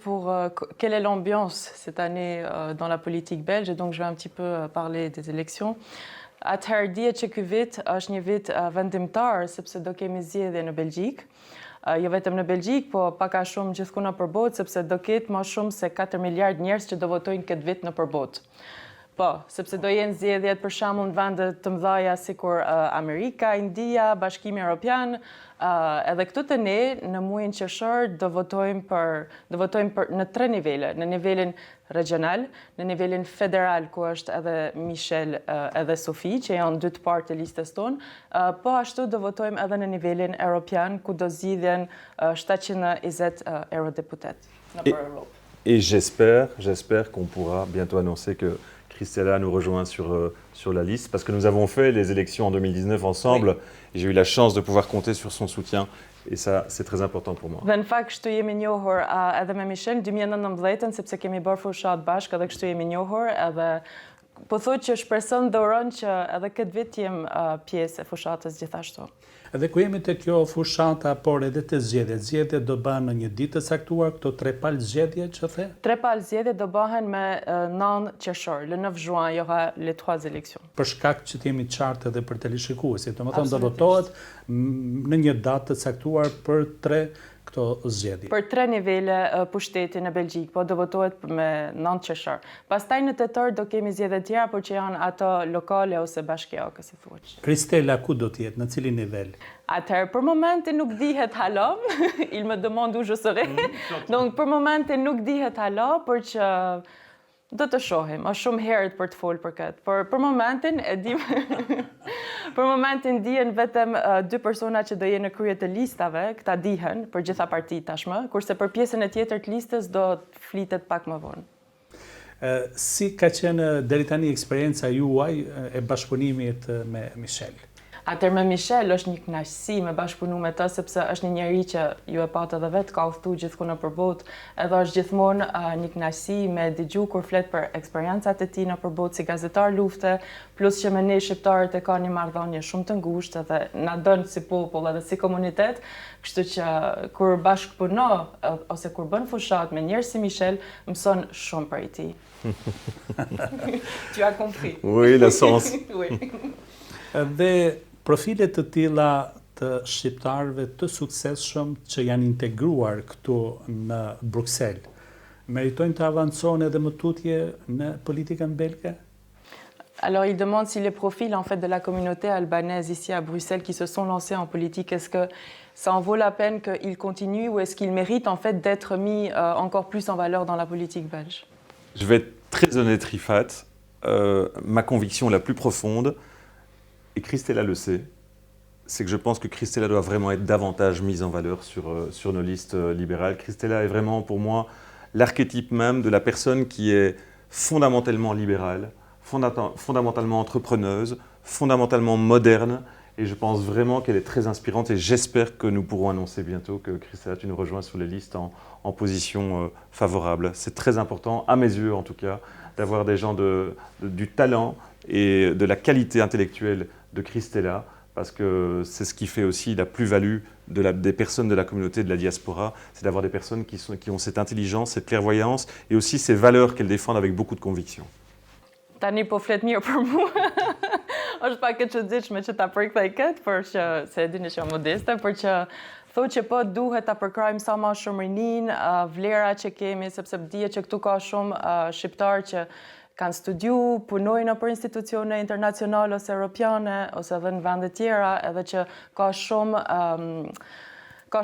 quelle est l'ambiance cette année dans la politique belge, et donc je vais un petit peu parler des élections. Atëherë dihet që ky vit është një vit vendimtar, sepse do kemi zgjedhje në Belgjik. Jo vetëm në Belgjik, po pak a shumë gjithku në përbot, sepse do ketë më shumë se 4 miliard njerëz që do votojnë këtë vit në përbot. Po, sepse do jenë zgjedhjet për shembull në vende të mëdha sikur Amerika, India, Bashkimi Evropian, edhe këtu te ne në muajin qershor do votojmë për në 3 nivele, në nivelin regional, në nivelin federal ku është edhe Michel edhe Sophie, që janë 2 të parë të listës tonë, po ashtu do votojmë edhe në nivelin europian ku do zgjidhen 720 eurodeputet në Europë. Et j'espère qu'on pourra bientôt annoncer que Christella nous rejoint sur la liste, parce que nous avons fait les élections en 2019 ensemble, oui. Et j'ai eu la chance de pouvoir compter sur son soutien, et ça, c'est très important pour moi. Dhe në fakt, kështu jemi njohur edhe me Michel, 2019, sepse kemi bërë fushat bashkë, edhe kështu jemi njohur, edhe po thotë që shpreson dhe uron që edhe këtë vit jem pjesë e fushatës gjithashtu. Edhe ku jemi të kjo fushata, por edhe të zgjedhjet. Zgjedhjet do bëhen në një ditë të caktuar, këto 3 palë zgjedhje që the? 3 palë zgjedhje do bëhen me 9 qershor, le 9 juin, il y aura les 3 élections. Për shkak që t'jemi qartë edhe për teleshikuesit, domethënë do votohet në një datë të caktuar për 3 këto zgjedhje. Për 3 nivele pushteti në Belgjik, po do votohet me 9 qershor. Pastaj në tetor do kemi zgjedhje tjera, por që janë ato lokale ose bashkiake, si thuhet. Kristela ku do të jetë, në cilin nivel? Atëherë, për momentin nuk dihet hala, il me demande où je serai. Donc për momentin nuk dihet hala, por që do të shohim, është shumë herët për të folë për këtë. Por për momentin e dim për momentin dihen vetëm 2 persona që do jenë në krye të listave, këta dihen për gjitha partitë tashmë, kurse për pjesën e tjetër të listës do të flitet pak më vonë. Si ka qenë deri tani eksperjenca juaj e bashkëpunimit me Michel? Atëherë me Michel është një kënaqësi me bashkëpunu me të, sepse është një njeri që ju e patë edhe vetë, ka udhëtu gjithku në përbot, edhe është gjithmonë një kënaqësi me dëgju kur flet për eksperiencat e tij në përbot si gazetar lufte, plus që me ne shqiptarët e ka një marrëdhënie shumë të ngushtë dhe na don si popull edhe si komunitet, kështu që kur bashkëpuno ose kur bën fushat me njerëz si Michel, mëson shumë prej tij. Tu as compris. Oui, le sens. Oui. Dhe profile të tilla të shqiptarëve të suksesshëm që janë integruar këtu në Bruxelles, meritojnë të avancojnë edhe më tutje në politikën belge? Alors, il demande si les profils en fait, de la communauté albanaise ici à Bruxelles qui se sont lancés en politique, est-ce que ça en vaut la peine qu'ils continuent ou est-ce qu'ils méritent en fait, d'être mis encore plus en valeur dans la politique belge? Je vais être très honnête, Rifat. Ma conviction la plus profonde, et Christella le sait, c'est que je pense que Christella doit vraiment être davantage mise en valeur sur nos listes libérales. Christella est vraiment pour moi l'archétype même de la personne qui est fondamentalement libérale, fondamentalement entrepreneuse, fondamentalement moderne, et je pense vraiment qu'elle est très inspirante et j'espère que nous pourrons annoncer bientôt que Christella, tu nous rejoins sur les listes en position favorable. C'est très important, à mes yeux en tout cas, d'avoir des gens du talent et de la qualité intellectuelle de Christella, parce que c'est ce qui fait aussi la plus-value des personnes de la communauté de la diaspora, c'est d'avoir des personnes qui ont cette intelligence, cette clairvoyance et aussi ces valeurs qu'elles défendent avec beaucoup de conviction. Tani po flet mirë për mua. Është pak e çuditshme që ta përkthej këtë, por që se e dini që jam modeste, por që thotë që po duhet ta përkrajmë sa më shumë rinin, vlera që kemi, sepse dihet që këtu ka shumë shqiptar që kanë studiu, punojnë për institucione internacionale ose europiane, ose edhe në vende tjera, edhe që ka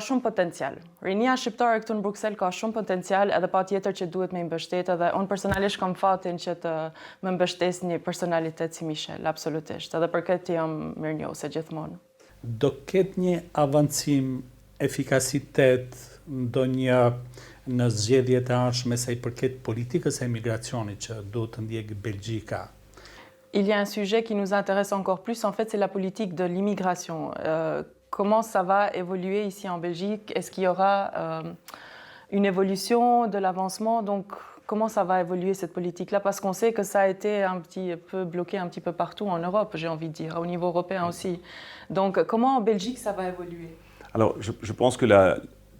shumë potencial. Rinia shqiptare këtu në Bruxelles ka shumë potencial edhe patjetër që duhet me mbështetë dhe unë personalisht kam fatin që të më mbështes një personalitet si Michel, absolutisht. Edhe për këtë jam mirënjohëse gjithmonë. Do ketë një avancim, efikasitet, ndonjë në zgjedhjet e ardhshme sa i përket politikës e emigracionit që duhet të ndjekë Belgjika? Il y a un sujet qui nous intéresse encore plus, en fait, c'est la politique de l'immigration. Comment ça va évoluer ici en Belgique? Est-ce qu'il y aura une évolution de l'avancement? Donc, comment ça va évoluer cette politique-là? Parce qu'on sait que ça a été un petit peu bloqué un petit peu partout en Europe, j'ai envie de dire, au niveau européen aussi. Donc, comment en Belgique ça va évoluer? Alors, je pense que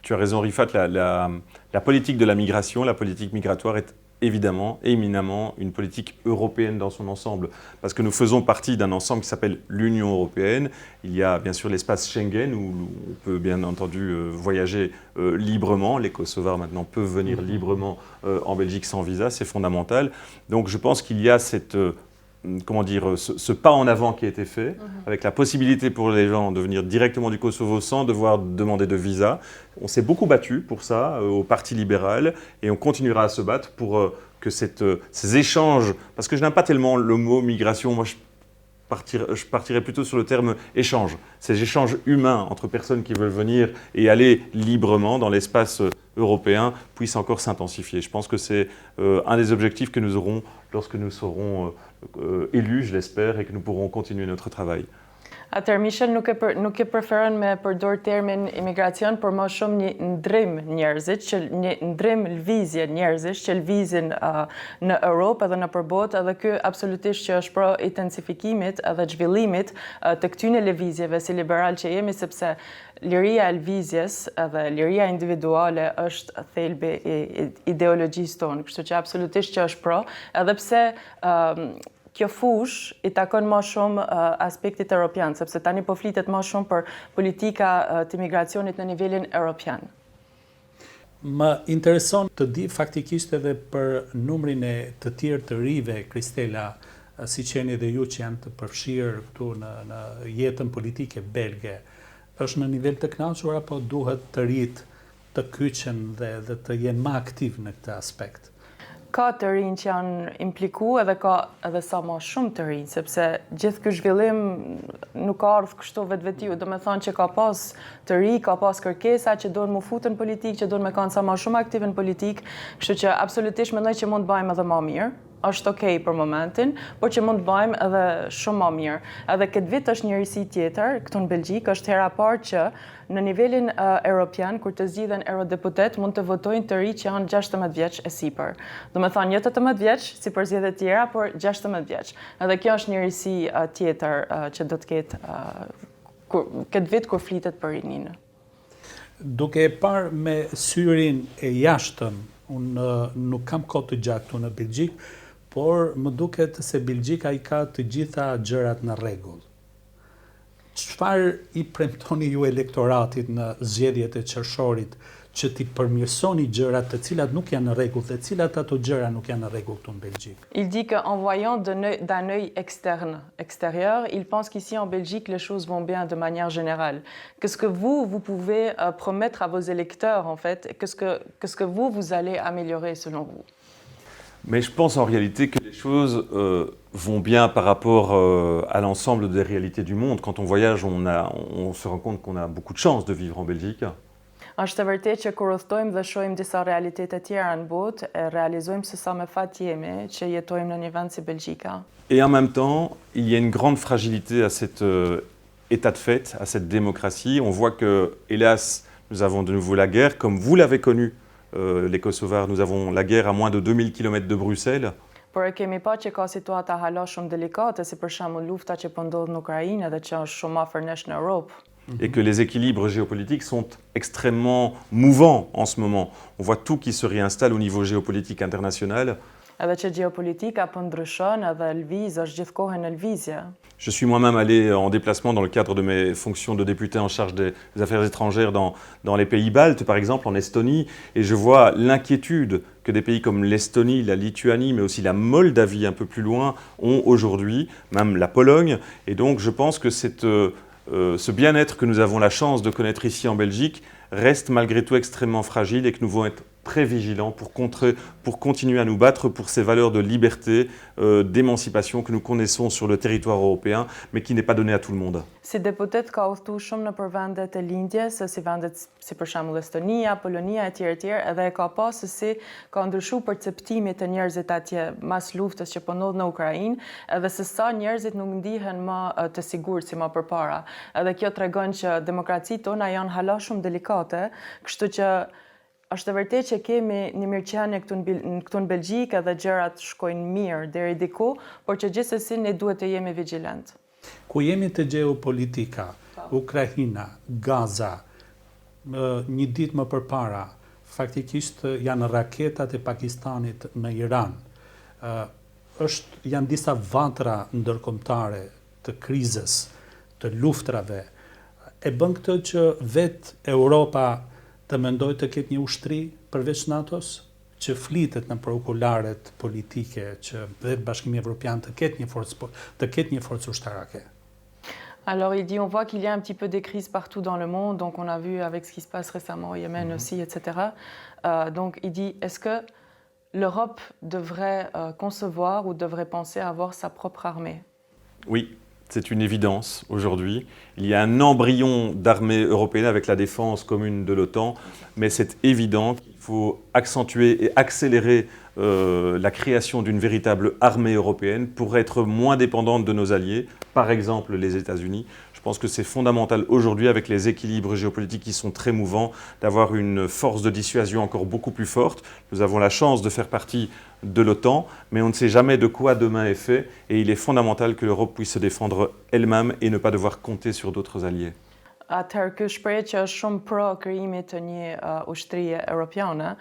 tu as raison Rifat, la politique de la migration, la politique migratoire est évidemment, éminemment, une politique européenne dans son ensemble. Parce que nous faisons partie d'un ensemble qui s'appelle l'Union européenne. Il y a bien sûr l'espace Schengen où on peut bien entendu voyager librement. Les Kosovars maintenant peuvent venir librement en Belgique sans visa, c'est fondamental. Donc je pense qu'il y a ce pas en avant qui a été fait, avec la possibilité pour les gens de venir directement du Kosovo sans devoir demander de visa. On s'est beaucoup battu pour ça au Parti libéral et on continuera à se battre pour que ces échanges, parce que je n'aime pas tellement le mot migration, moi je partirais plutôt sur le terme échange. Ces échanges humains entre personnes qui veulent venir et aller librement dans l'espace européen puissent encore s'intensifier. Je pense que c'est un des objectifs que nous aurons lorsque nous serons élus, je l'espère, et que nous pourrons continuer notre travail. Atëherë Michel nuk e preferon me përdor termin imigracion, por më shumë një ndrim njerëzish, një ndrim lvizje njerëzish që lvizin në Europë edhe në përbotë, edhe ky absolutisht që është pro intensifikimit edhe zhvillimit të këtyre lëvizjeve si liberal që jemi, sepse liria e lvizjes edhe liria individuale është thelbi i ideologjisë tonë, kështu që absolutisht që është pro, edhe pse kjo fush i takon më shumë aspektit europian, sepse tani po flitet më shumë për politika të migracionit në nivelin europian. Më intereson të di faktikisht edhe për numrin e të tjerë të rive, Kristela, si qeni dhe ju që janë të përfshirë këtu në jetën politike belge, është në nivel të kënaqur apo duhet të rit të kyçen dhe të jenë më aktiv në këtë aspekt? Ka të rinj që janë impliku edhe ka edhe sa më shumë të rinj, sepse gjithë ky zhvillim nuk ka ardhur kështu vetvetiu, do me thonë që ka pas të ri, ka pas kërkesa që duhen mu futën në politikë, që duhen me kanë sa më shumë aktiv në politikë, kështu që absolutisht mendoj që mund të bëjmë edhe më mirë. Është okej për momentin, por që mund të bëjmë edhe shumë më mirë. Edhe këtë vit është një risi tjetër, këtu në Belgjik, është hera parë që në nivelin europian, kur të zgjidhen eurodeputet, mund të votojnë të ri që janë 16 vjeç e sipër. Do me thonë, jo 18 vjeç, si për zgjedhjet tjera, por 16 vjeç. Edhe kjo është një risi tjetër që do të ketë këtë vit kur flitet për rininë. Duke e parë me syrin e jashtëm, unë nuk kam kohë të gjatë këtu në Belgjik, por më duket se Belgjika i ka të gjitha gjërat në rregull. Çfarë i premtoni ju elektoratit në zgjedhjet e qershorit që t'i përmirësoni gjërat të cilat nuk janë në rregull dhe cilat ato gjëra nuk janë në rregull këtu në Belgjik? Il dit qu'en voyant d'un œil extérieur, il pense qu'ici en Belgique, les choses vont bien de manière générale. Qu'est-ce que vous pouvez promettre à vos électeurs, en fait? Qu'est-ce que vous allez améliorer selon vous? Mais je pense en réalité que les choses vont bien par rapport à l'ensemble des réalités du monde. Quand on voyage, on se rend compte qu'on a beaucoup de chance de vivre en Belgique. Është e vërtetë që kur udhtojmë dhe shohim disa realitete tjera në botë, realizojmë se sa me fat jemi që jetojmë në një vend si Belgjika. Et en même temps, il y a une grande fragilité à cet état de fait, à cette démocratie. On voit que, hélas, nous avons de nouveau la guerre, comme vous l'avez connu, les Kosovars, nous avons la guerre à moins de 2000 km de Bruxelles. Por e kemi pa që ka situata hala shumë delikate, si për shembull lufta që po ndodh në Ukrainë dhe që është shumë afër nesh në Europë. Et que les équilibres géopolitiques sont extrêmement mouvants en ce moment. On voit tout qui se réinstalle au niveau géopolitique international. Edhe që geopolitika po ndryshon edhe lviz është gjithkohën në lvizje. Je suis moi-même allé en déplacement dans le cadre de mes fonctions de député en charge des affaires étrangères dans les pays baltes, par exemple en Estonie, et je vois l'inquiétude que des pays comme l'Estonie, la Lituanie, mais aussi la Moldavie un peu plus loin, ont aujourd'hui, même la Pologne. Et donc je pense que ce bien-être que nous avons la chance de connaître ici en Belgique reste malgré tout extrêmement fragile et que nous devons être très vigilants pour continuer à nous battre pour ces valeurs de liberté, d'émancipation que nous connaissons sur le territoire européen, mais qui n'est pas donné à tout le monde. Si deputet ka udhëtuar shumë nëpër vendet e lindjes, si vendet si për shembull Estonia, Polonia e tjerë, edhe e ka pasë si ka ndryshuar perceptimi të njerëzit atje mas luftës që po ndodh në Ukrainë, edhe se sa njerëzit nuk ndihen më të sigurt si më përpara. Edhe kjo tregon që demokracitë tona janë hala shumë delikate, kështu që është e vërtetë që kemi një mirëqenie këtu në Belgjikë edhe gjërat shkojnë mirë deri diku, por që gjithsesi ne duhet të jemi vigjilent. Ku jemi të geopolitika, Ukraina, Gaza, një ditë më përpara, faktikisht janë raketat e Pakistanit në Iran. Janë disa vatra ndërkombëtare të krizës, të luftrave. E bën këtë që vetë Europa të mendoj të ketë një ushtri përveç NATO-s, që flitet në prokullaret politike që vetë Bashkimi Evropian të ketë një forcë ushtarake. Alors, il dit, on voit qu'il y a un petit peu des crises partout dans le monde, donc on a vu avec ce qui se passe récemment au Yémen aussi, etc. Donc, il dit, est-ce que l'Europe devrait concevoir ou devrait penser à avoir sa propre armée? Oui, c'est une évidence aujourd'hui. Il y a un embryon d'armée européenne avec la défense commune de l'OTAN, mais c'est évident qu'il faut accentuer et accélérer la création d'une véritable armée européenne pour être moins dépendante de nos alliés, par exemple les États-Unis. Je pense que c'est fondamental aujourd'hui, avec les équilibres géopolitiques qui sont très mouvants, d'avoir une force de dissuasion encore beaucoup plus forte. Nous avons la chance de faire partie de l'OTAN, mais on ne sait jamais de quoi demain est fait, et il est fondamental que l'Europe puisse se défendre elle-même et ne pas devoir compter sur d'autres alliés. Atëherë ky shpreh që është shumë pro krijimit të një ushtrie europiane,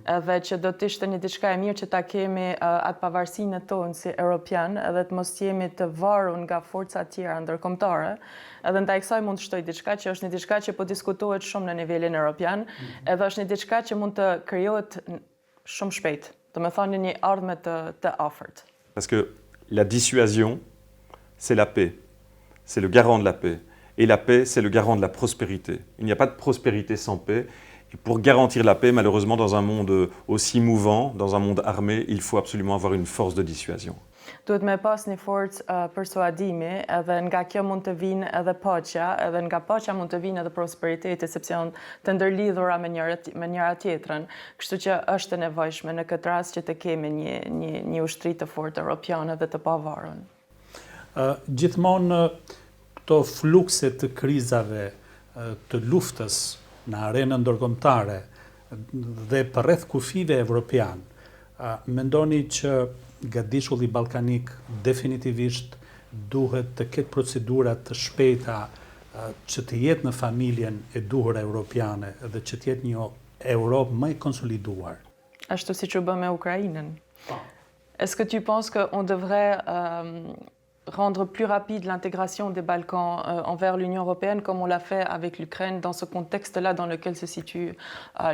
edhe që do të ishte një diçka e mirë që ta kemi atë pavarësinë tonë si europian, edhe të mos jemi të varur nga forca të tjera ndërkombëtare. Edhe ndaj kësaj mund të shtoj diçka që është një diçka që po diskutohet shumë në nivelin europian, edhe është një diçka që mund të krijohet shumë shpejt. Do të thonë një ardhmë të afërt. Parce que la dissuasion, c'est la paix. C'est le garant de la paix. Et la paix, c'est le garant de la prospérité. Il n'y a pas de prospérité sans paix. Et pour garantir la paix, malheureusement, dans un monde aussi mouvant, dans un monde armé, il faut absolument avoir une force de dissuasion. Duhet me pas një forcë persuadimi, edhe nga kjo mund të vinë edhe paqja, edhe nga paqja mund të vinë edhe prosperiteti, sepse janë të ndërlidhura me njëra tjetrën. Kështu që është e nevojshme në këtë rast që të kemi një ushtri të fortë europiane dhe të pavarur. Gjithmonë këto flukse të krizave, të luftës në arenën ndërkombëtare dhe përreth kufive evropian, mendoni që gatishulli ballkanik definitivisht duhet të ketë procedura të shpejta që të jetë në familjen e duhur europiane dhe që të jetë një Europë më e konsoliduar? Ashtu siç u bë me Ukrainën. Est-ce que tu penses qu'on devrait rendre plus rapide l'intégration des Balkans envers l'Union européenne comme on l'a fait avec l'Ukraine dans ce contexte-là dans lequel se situe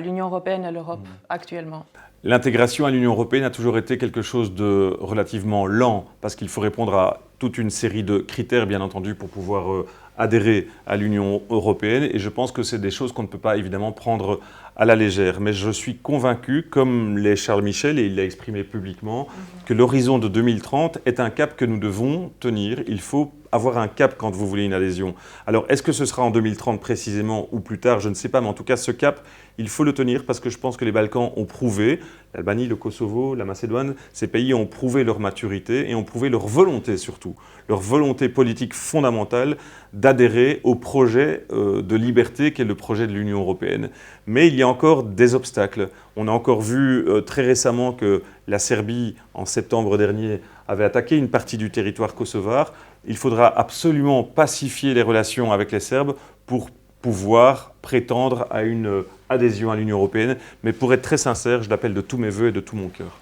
l'Union européenne et l'Europe actuellement? L'intégration à l'Union européenne a toujours été quelque chose de relativement lent parce qu'il faut répondre à toute une série de critères, bien entendu, pour pouvoir adhérer à l'Union européenne. Et je pense que c'est des choses qu'on ne peut pas évidemment prendre à la légère. Mais je suis convaincu, comme l'est Charles Michel, et il l'a exprimé publiquement, que l'horizon de 2030 est un cap que nous devons tenir. Il faut avoir un cap quand vous voulez une adhésion. Alors, est-ce que ce sera en 2030 précisément ou plus tard? Je ne sais pas, mais en tout cas, ce cap, il faut le tenir parce que je pense que les Balkans ont prouvé, l'Albanie, le Kosovo, la Macédoine, ces pays ont prouvé leur maturité et ont prouvé leur volonté surtout, leur volonté politique fondamentale d'adhérer au projet de liberté qu'est le projet de l'Union européenne. Mais il y a encore des obstacles. On a encore vu très récemment que la Serbie, en septembre dernier, avait attaqué une partie du territoire kosovar. Il faudra absolument pacifier les relations avec les Serbes pour pouvoir prétendre à une adhésion à l'Union européenne. Mais pour être très sincère, je l'appelle de tous mes voeux et de tout mon cœur.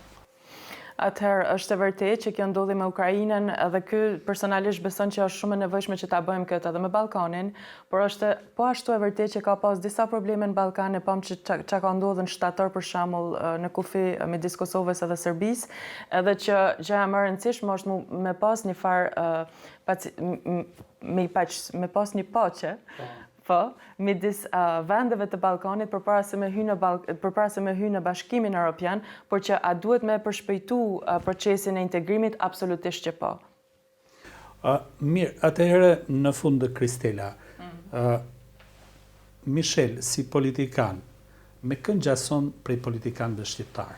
Atëherë është e vërtetë që kjo ndodhi me Ukrainën edhe ky personalisht beson që është shumë e nevojshme që ta bëjmë këtë edhe me Ballkanin, por është po ashtu e vërtetë që ka pas disa probleme në Ballkan, e pam çka ka ndodhur në shtator për shembull në kufi midis Kosovës edhe Serbisë, edhe që gjëja më e rëndësishme është me pas një me pas një paqe. Po, midis vendeve të Ballkanit përpara se me hyjë në Bashkimin Evropian, por që a duhet me përshpejtu procesin e integrimit, absolutisht që po. Mirë, atëherë në fund Kristela, Michel, si politikan, me kë ngjason prej politikanëve shqiptar?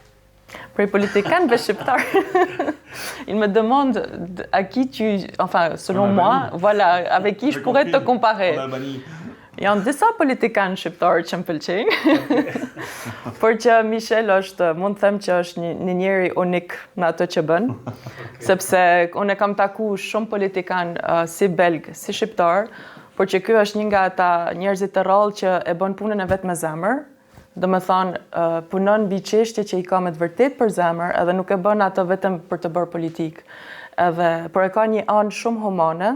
Prej politikanëve shqiptar? Il me demande à qui enfin, selon moi, voilà, avec qui je pourrais te comparer. Janë disa politikanë shqiptarë që më pëlqejnë, por që Michel është, mund të them që është një njeri unik në ato që bën, sepse unë kam taku shumë politikanë si belg, si shqiptar, por që ky është një nga ata njerëzit të rrallë që e bën punën e vet me zemër. Do me thonë, punon mbi çështje që i ka me të vërtet për zemër edhe nuk e bën ato vetëm për të bërë politikë. Por e ka një anë shumë humane,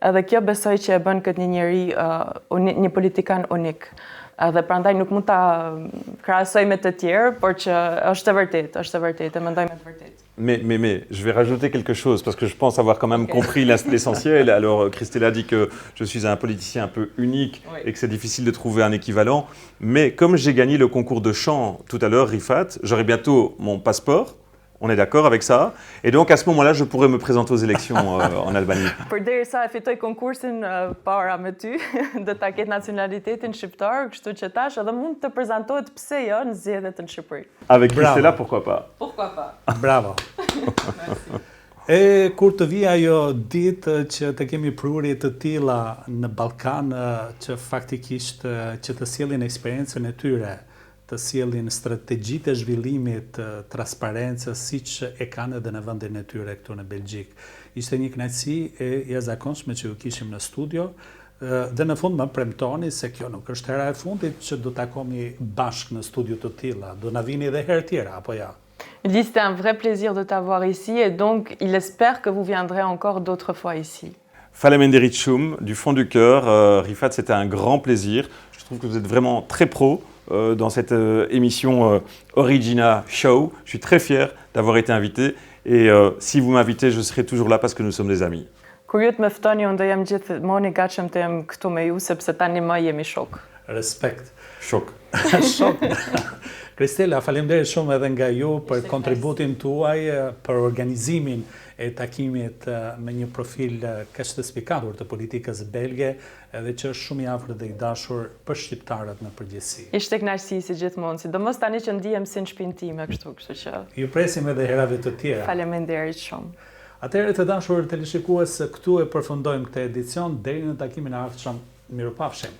edhe kjo besoj që e bën këtë një njeri, një politikan unik. Edhe prandaj nuk mund ta krahasoj me të tjerë, por që është e vërtet, e mendoj me të vërtet. Mais, je vais rajouter quelque chose parce que je pense avoir quand même compris l'essentiel. Alors, Christelle a dit que je suis un politicien un peu unique et que c'est difficile de trouver un équivalent. Mais comme j'ai gagné le concours de chant tout à l'heure, Rifat, j'aurai bientôt mon passeport. On est d'accord avec ça? Et donc, à ce moment-là, je pourrais me présenter aux élections en Albanie. Përderisa e fitoj konkursin para me ty, do ta ketë nacionalitetin shqiptar, kështu që tash edhe mund të prezantohet pse jo në zgjedhjet në Shqipëri. Avec Christella, pourquoi pas? Pourquoi pas? Bravo. E kur të vi ajo ditë që të kemi prurje të tilla në Ballkan që faktikisht që të sjellin eksperiencën e tyre, të sjellin strategjitë e zhvillimit, transparencës, siç e kanë edhe në vendin e tyre këtu në Belgjik. Ishte një kënaqësi e jashtëzakonshme që ju kishim në studio, dhe në fund më premtoni se kjo nuk është hera e fundit që do takohemi bashkë në studio të tilla. Do na vini edhe herë tjera, apo ja? Il dit c'était un vrai plaisir de t'avoir ici et donc il espère que vous viendrez encore d'autres fois ici. Faleminderit shumë, du fond du cœur. Rifat, c'était un grand plaisir. Je trouve que vous êtes vraiment très pro dans cette émission Origina Show. Je suis très fier d'avoir été invité et si vous m'invitez, je serai toujours là parce que nous sommes des amis. Kur ju të më ftoni, unë do jam gjithmonë i gatshëm të jem këtu me ju sepse tani më jemi shok. Respekt. Shok. Shok. Kristela, faleminderit shumë edhe nga ju për kontributin tuaj, për organizimin e takimit me një profil kaq të spikatur të politikës belge, edhe që është shumë i afërt dhe i dashur për shqiptarët në përgjithësi. Ishte kënaqësi si gjithmonë, sidomos tani që ndihem si në shtëpinë time, kështu që. Ju presim edhe herave të tjera. Faleminderit shumë. Atëherë të dashur teleshikues, këtu e përfundojmë këtë edicion deri në takimin e ardhshëm. Mirupafshim.